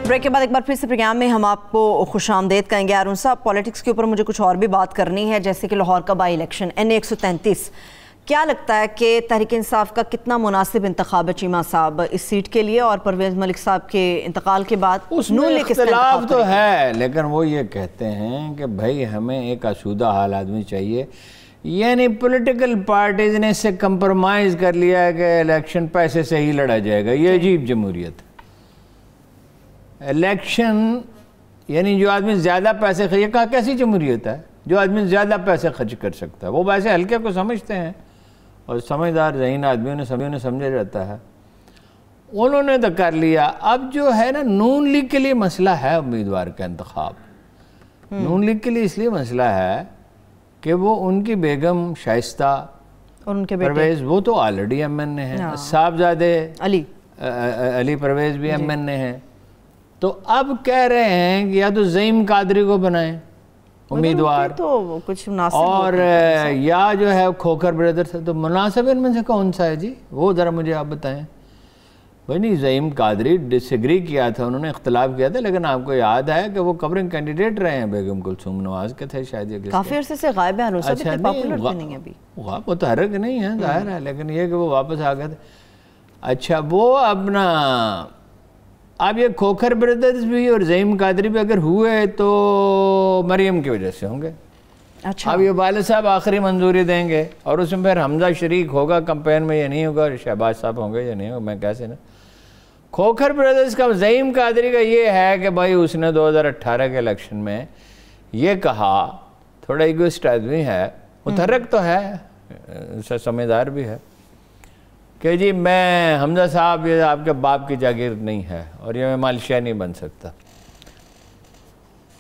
بریک کے بعد ایک بار پھر سے پروگرام میں ہم آپ کو خوش آمدید کہیں گے۔ ارون صاحب، پولیٹکس کے اوپر مجھے کچھ اور بھی بات کرنی ہے، جیسے کہ لاہور کا بائی الیکشن NA 133، کیا لگتا ہے کہ تحریک انصاف کا کتنا مناسب انتخاب ہے چیمہ صاحب اس سیٹ کے لیے، اور پرویز ملک صاحب کے انتقال کے بعد اس میں اختلاف تو ہے، لیکن وہ یہ کہتے ہیں کہ بھائی ہمیں ایک آسودہ حال آدمی چاہیے، یعنی پولیٹیکل پارٹیز نے اس سے کمپرومائز کر لیا ہے کہ الیکشن پیسے سے ہی لڑا جائے گا۔ یہ عجیب جمہوریت، الیکشن یعنی جو آدمی زیادہ پیسے یہ کہا کیسی جمہوریت ہے؟ جو آدمی زیادہ پیسے خرچ کر سکتا ہے، وہ ویسے ہلکے کو سمجھتے ہیں، اور سمجھدار ذہین آدمیوں نے سمجھا جاتا ہے۔ انہوں نے تو کر لیا. اب جو ہے نا نون لیگ کے لیے مسئلہ ہے امیدوار کا انتخاب. نون لیگ کے لیے اس لیے مسئلہ ہے کہ وہ ان کی بیگم شائستہ اور ان کے بیٹے پرویز وہ تو آلریڈی ایم این اے ہیں, صاحبزادے علی پرویز بھی ایم این اے ہیں. تو اب کہہ رہے ہیں کہ یا تو زعیم قادری کو بنائیں امیدوار تو کچھ مناسب اور یا جو ہے کھوکھر بردرز. تو مناسب ان میں سے کون سا ہے جی, وہ ذرا مجھے آپ بتائیں. بھائی نہیں, زعیم قادری ڈس ایگری کیا تھا, انہوں نے اختلاف کیا تھا, لیکن آپ کو یاد ہے کہ وہ کورنگ کینڈیڈیٹ رہے ہیں بیگم کلثوم نواز کے تھے شاید, یہ کافی عرصے سے غائب ہیں, اتنے پاپولر بھی نہیں ہیں ابھی. متحرک نہیں ہے ظاہر ہے, لیکن یہ کہ وہ واپس آ گئے تھے. اچھا وہ اپنا اب یہ کھوکھر بردرز بھی اور زعیم قادری بھی اگر ہوئے تو مریم کی وجہ سے ہوں گے. اچھا اب یہ والد صاحب آخری منظوری دیں گے اور اس میں پھر حمزہ شریک ہوگا کمپین میں یا نہیں ہوگا, اور شہباز صاحب ہوں گے یا نہیں ہوگا, میں کیسے نا. کھوکھر بردرز کا زعیم قادری کا یہ ہے کہ بھائی اس نے 2018 کے الیکشن میں یہ کہا, تھوڑا ایگوسٹ آدمی ہے, متحرک تو ہے, سمجھدار بھی ہے, کہ جی میں حمزہ صاحب یہ آپ کے باپ کی جاگیر نہیں ہے اور یہ میں مالشیا نہیں بن سکتا.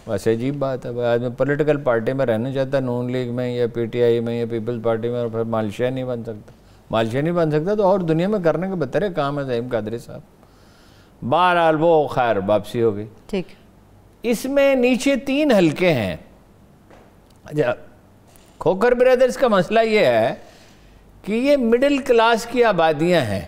ویسے عجیب بات ہے, آدمی پولیٹیکل پارٹی میں رہنا چاہتا ہے, نون لیگ میں یا پی ٹی آئی میں یا پیپلز پارٹی میں, اور پھر مالشیا نہیں بن سکتا. مالشیا نہیں بن سکتا تو اور دنیا میں کرنے کے بہتر کام ہے زعیم قادری صاحب. بہرحال وہ خیر واپسی ہو گئی. ٹھیک, اس میں نیچے 3 حلقے ہیں. اچھا کھوکھر بردرز کا مسئلہ یہ ہے کہ یہ مڈل کلاس کی آبادیاں ہیں.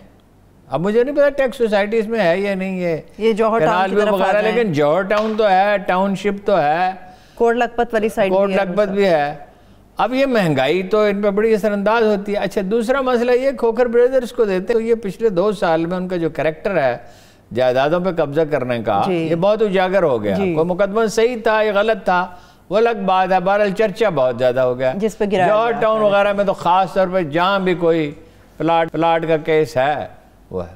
اب مجھے نہیں پتا ٹیکس سوسائٹیز میں ہے یا نہیں یہ جوہر ٹاؤن کی طرف وغیرہ, لیکن جوہر ٹاؤن تو ہے, ٹاؤن شپ تو ہے, کوٹ لکھپت والی سائڈ کوٹ لکھپت بھی ہے. اب یہ مہنگائی تو ان پہ بڑی اثر انداز ہوتی ہے. اچھا دوسرا مسئلہ یہ کھوکھر بردرز کو دیتے تو یہ پچھلے 2 سال میں ان کا جو کریکٹر ہے جائیدادوں پہ قبضہ کرنے کا, یہ بہت اجاگر ہو گیا. کوئی مقدمہ صحیح تھا یا غلط تھا وہ الگ بات ہے, بہرحال چرچا بہت زیادہ ہو گیا. جوہر ٹاؤن وغیرہ میں تو خاص طور پہ جہاں بھی کوئی پلاٹ کا کیس ہے وہ ہے,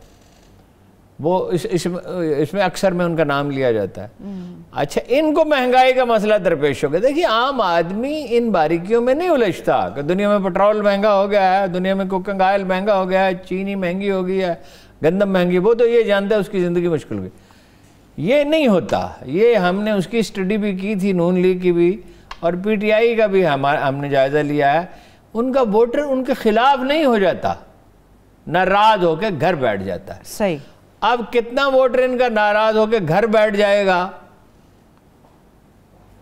وہ اس میں اکثر میں ان کا نام لیا جاتا ہے. اچھا ان کو مہنگائی کا مسئلہ درپیش ہو گیا. دیکھیے عام آدمی ان باریکیوں میں نہیں الجھتا کہ دنیا میں پٹرول مہنگا ہو گیا ہے, دنیا میں کوکنگ آئل مہنگا ہو گیا ہے, چینی مہنگی ہو گئی ہے, گندم مہنگی, وہ تو یہ جانتا ہے اس کی زندگی مشکل ہوئی. یہ نہیں ہوتا. یہ ہم نے اس کی اسٹڈی بھی کی تھی, نون لیگ کی بھی اور پی ٹی آئی کا بھی ہم نے جائزہ لیا ہے. ان کا ووٹر ان کے خلاف نہیں ہو جاتا, ناراض ہو کے گھر بیٹھ جاتا ہے. صحیح. اب کتنا ووٹر ان کا ناراض ہو کے گھر بیٹھ جائے گا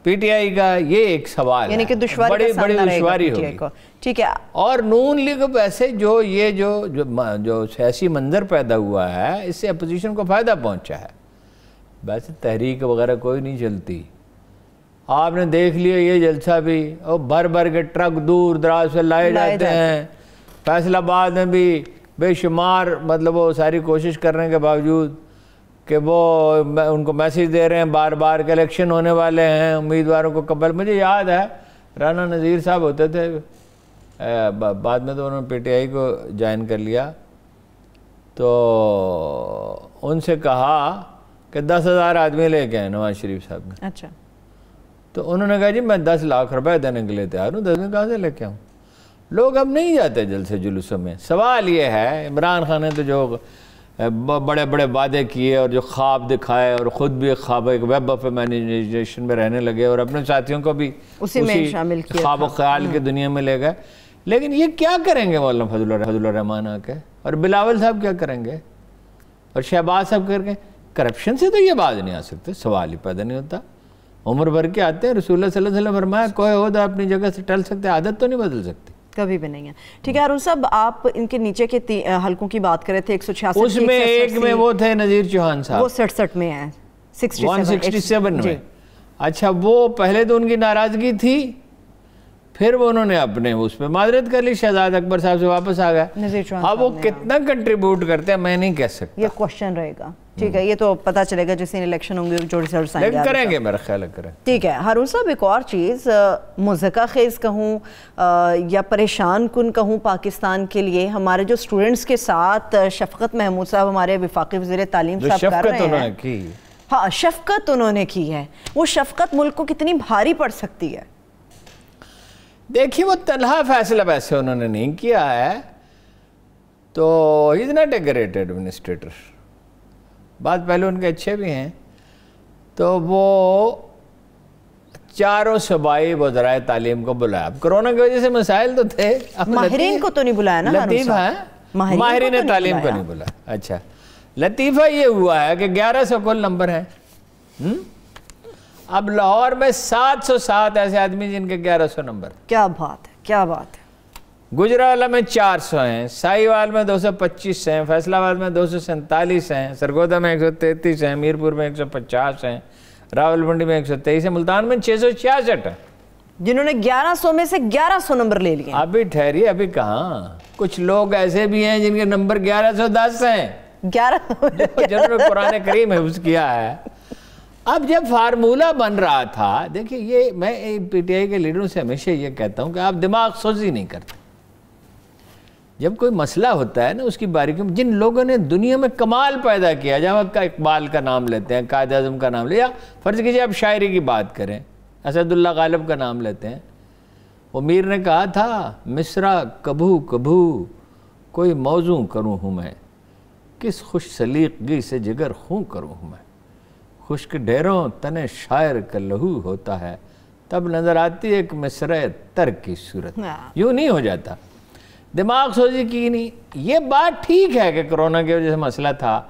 پی ٹی آئی کا, یہ ایک سوال ہے, یعنی کہ بڑی دشواری ہوگی. ٹھیک ہے. اور نون لیگ ویسے جو سیاسی منظر پیدا ہوا ہے اس سے اپوزیشن کو فائدہ پہنچا ہے. ویسے تحریک وغیرہ کوئی نہیں چلتی. آپ نے دیکھ لیا یہ جلسہ بھی, اور بھر کے ٹرک دور دراز سے لائے جاتے ہیں. فیصل آباد میں بھی بے شمار, مطلب وہ ساری کوشش کرنے کے باوجود کہ وہ ان کو میسیج دے رہے ہیں بار بار کہ الیکشن ہونے والے ہیں, امیدواروں کو قبل. مجھے یاد ہے رانا نذیر صاحب ہوتے تھے, بعد میں تو انہوں نے پی ٹی آئی کو جوائن کر لیا, تو ان سے کہا کہ 10,000 آدمی لے کے آئے نواز شریف صاحب نے. اچھا. تو انہوں نے کہا جی میں 10 لاکھ روپے دینے کے لیے تیار ہوں, 10 میں کہاں سے لے کے آؤں. لوگ اب نہیں جاتے جلسے جلوسوں میں. سوال یہ ہے عمران خان نے تو جو بڑے بڑے وعدے کیے اور جو خواب دکھائے, اور خود بھی ایک ویب آف امیجنیشن میں رہنے لگے اور اپنے ساتھیوں کو بھی اسی میں شامل کیا, خواب و خیال کی دنیا میں لے گئے. لیکن یہ کیا کریں گے مولانا فضل الرحمان آ کے, اور بلاول صاحب کیا کریں گے, اور شہباز صاحب کر کے. کرپشن سے تو یہ بات نہیں آ سکتے, سوال ہی پیدا نہیں ہوتا. عمر بھر کے آتے ہیں, رسول اللہ صلی اللہ علیہ وسلم فرمایا کوئی عہدہ اپنی جگہ سے ٹل سکتے, عادت تو نہیں بدل سکتی, کبھی بھی نہیں ہے. ٹھیک ہے ہارون صاحب, آپ ان کے نیچے کے حلقوں کی بات کر رہے تھے, 166 اس میں ایک میں وہ تھے نذیر چوہان صاحب, وہ 67 میں ہیں, 167 میں. اچھا وہ پہلے تو ان کی ناراضگی تھی, پھر وہ انہوں نے اپنے اس پہ معذرت کر لی, شہزاد اکبر صاحب سے واپس آ گئے. اب وہ کتنا کنٹریبیوٹ کرتے ہیں میں نہیں کہہ سکتا, یہ کوشچن رہے گا. ٹھیک ہے, یہ تو پتہ چلے گا جس دن الیکشن ہوں گے جو ریزلٹس آئیں گے کریں گے, میرا خیال ہے کریں. ٹھیک ہے ہارون صاحب, ایک اور چیز مضحکہ خیز کہوں یا پریشان کن کہوں پاکستان کے لیے, ہمارے جو اسٹوڈنٹس کے ساتھ شفقت محمود صاحب ہمارے وفاقی وزیر تعلیم صاحب کر رہے ہیں, ہاں شفقت انہوں نے کی ہے, وہ شفقت ملک کو کتنی بھاری پڑ سکتی ہے. دیکھیے وہ تنہا فیصلہ ویسے انہوں نے نہیں کیا ہے, تو he is not a great administrator, بعض پہلو ان کے اچھے بھی ہیں، تو وہ چاروں صوبائی وزرائے تعلیم کو بلایا. اب کرونا کی وجہ سے مسائل تو تھے. ماہرین کو تو نہیں بلایا نا لطیفہ ہے، ماہرین تعلیم کو نہیں بلایا. اچھا، لطیفہ یہ ہوا ہے کہ 1100 کل نمبر ہیں. اب لاہور میں 707 ایسے آدمی جن کے 1100 نمبر. کیا بات ہے، کیا بات ہے. گجرانوالہ میں 400 ہیں، سائیوال میں 225 ہیں، فیصل آباد میں 247 ہیں، سرگودا میں 133 ہیں، میرپور میں 150 ہیں، راول پنڈی میں 123 ہیں، ملتان میں 666 ہیں، جنہوں نے 1100 میں سے 1100 نمبر لے لیے. ابھی ٹھہریے، ابھی کہاں. کچھ لوگ ایسے بھی ہیں جن کے نمبر 1110 ہیں، 11 جنہوں نے قرآن کریم حفظ کیا ہے. اب جب فارمولہ بن رہا تھا، دیکھیں یہ میں پی ٹی آئی کے لیڈروں سے ہمیشہ یہ کہتا ہوں کہ آپ دماغ سوزی نہیں کرتے. جب کوئی مسئلہ ہوتا ہے نا، اس کی باریکیوں میں جن لوگوں نے دنیا میں کمال پیدا کیا، جہاں کا اقبال کا نام لیتے ہیں، قائد اعظم کا نام لے، یا فرض کیجئے آپ شاعری کی بات کریں، اسد اللہ غالب کا نام لیتے ہیں. وہ میر نے کہا تھا، مصرع کبھو کبھو کوئی موضوع کروں ہوں میں، کس خوش سلیقگی سے جگر خوں کروں ہوں میں، خشک ڈھیروں تن شاعر کا لہو ہوتا ہے، تب نظر آتی ایک مصرع تر کی صورت. یوں نہیں ہو جاتا، دماغ سوزی کی نہیں. یہ بات ٹھیک ہے کہ کرونا کی وجہ سے مسئلہ تھا،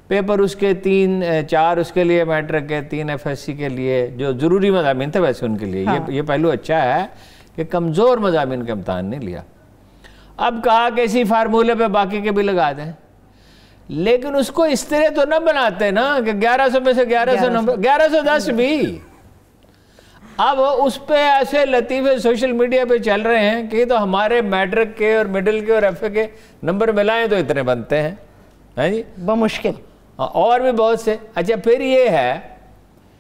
پیپر اس کے 3-4 اس کے لیے میٹرک کے، 3 ایف ایس سی کے لیے جو ضروری مضامین تھے ویسے ان کے لیے. یہ پہلو اچھا ہے کہ کمزور مضامین کا امتحان نہیں لیا. اب کہا کہ اسی فارمولے پہ باقی کے بھی لگا دیں، لیکن اس کو اس طرح تو نہ بناتے نا کہ 1100 میں سے 1100 نمبر، 1110 بھی. اب اس پہ ایسے لطیفے سوشل میڈیا پہ چل رہے ہیں کہ تو ہمارے میٹرک کے اور مڈل کے اور ایف اے کے نمبر ملائیں تو اتنے بنتے ہیں. ہاں جی، بمشکل. اور بھی بہت سے. اچھا، پھر یہ ہے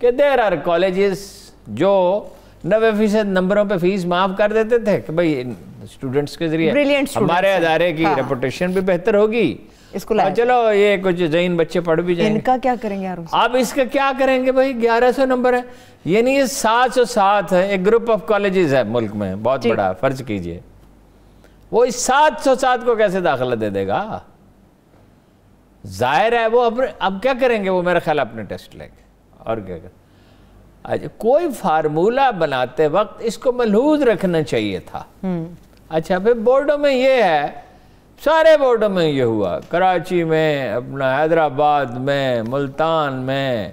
کہ دیر آر کالجز جو 90% نمبروں پہ فیس معاف کر دیتے تھے کہ بھئی اسٹوڈنٹس کے ذریعے ہمارے ادارے کی ریپوٹیشن بھی بہتر ہوگی، چلو یہ کچھ ذہین بچے پڑھ بھی جائیں گے. ان کا کیا کریں گے؟ اب اس کا کیا کریں گے بھائی؟ 1100 نمبر ہے، یہ نہیں 707 ہے. ایک گروپ آف کالجز ہے ملک میں بہت بڑا، فرض کیجئے وہ اس 707 کو کیسے داخلہ دے دے گا؟ ظاہر ہے وہ اب کیا کریں گے؟ وہ میرا خیال اپنے ٹیسٹ لیں گے اور کیا کریں. کوئی فارمولہ بناتے وقت اس کو ملحوظ رکھنا چاہیے تھا. اچھا، پھر بورڈوں میں یہ ہے، سارے بورڈوں میں یہ ہوا، کراچی میں، اپنا حیدرآباد میں، ملتان میں،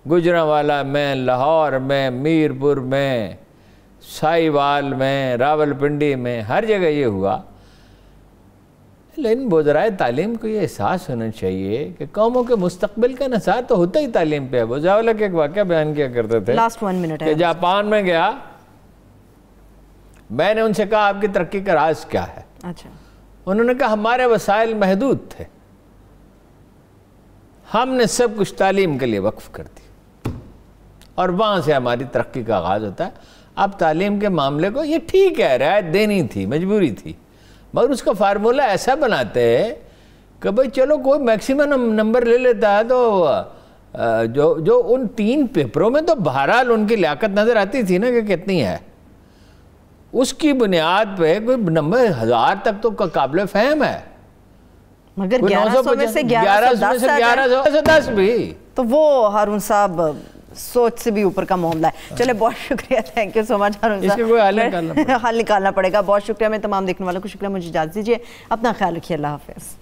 گجرانوالہ میں، لاہور میں، میرپور میں، سائیوال میں، راول پنڈی میں، ہر جگہ یہ ہوا. لیکن وزرائے تعلیم کو یہ احساس ہونا چاہیے کہ قوموں کے مستقبل کا انحصار تو ہوتا ہی تعلیم پہ ہے. وزاولہ کے ایک واقعہ بیان کیا کرتے تھے کہ جاپان میں گیا، میں نے ان سے کہا آپ کی ترقی کا راز کیا ہے؟ اچھا، انہوں نے کہا ہمارے وسائل محدود تھے، ہم نے سب کچھ تعلیم کے لیے وقف کر دی اور وہاں سے ہماری ترقی کا آغاز ہوتا ہے. اب تعلیم کے معاملے کو یہ ٹھیک ہے، رعایت دینی تھی، مجبوری تھی، مگر اس کا فارمولہ ایسا بناتے کہ بھئی چلو کوئی میکسیمم نمبر لے لیتا ہے تو جو ان 3 پیپروں میں تو بہرحال ان کی لیاقت نظر آتی تھی نا کہ کتنی ہے، اس کی بنیاد پہ کوئی نمبر 1000 تک تو قابل فہم ہے. مگر 1100 میں سے 1110 بھی تو وہ ہارون صاحب سوچ سے بھی اوپر کا معاملہ ہے. چلے بہت شکریہ، تھینک یو سو مچ ہارون صاحب. اس کے کوئی حل نکالنا پڑے گا. بہت شکریہ. میں تمام دیکھنے والوں کو شکریہ. مجھے اجازت دیجیے، اپنا خیال رکھیے. اللہ حافظ.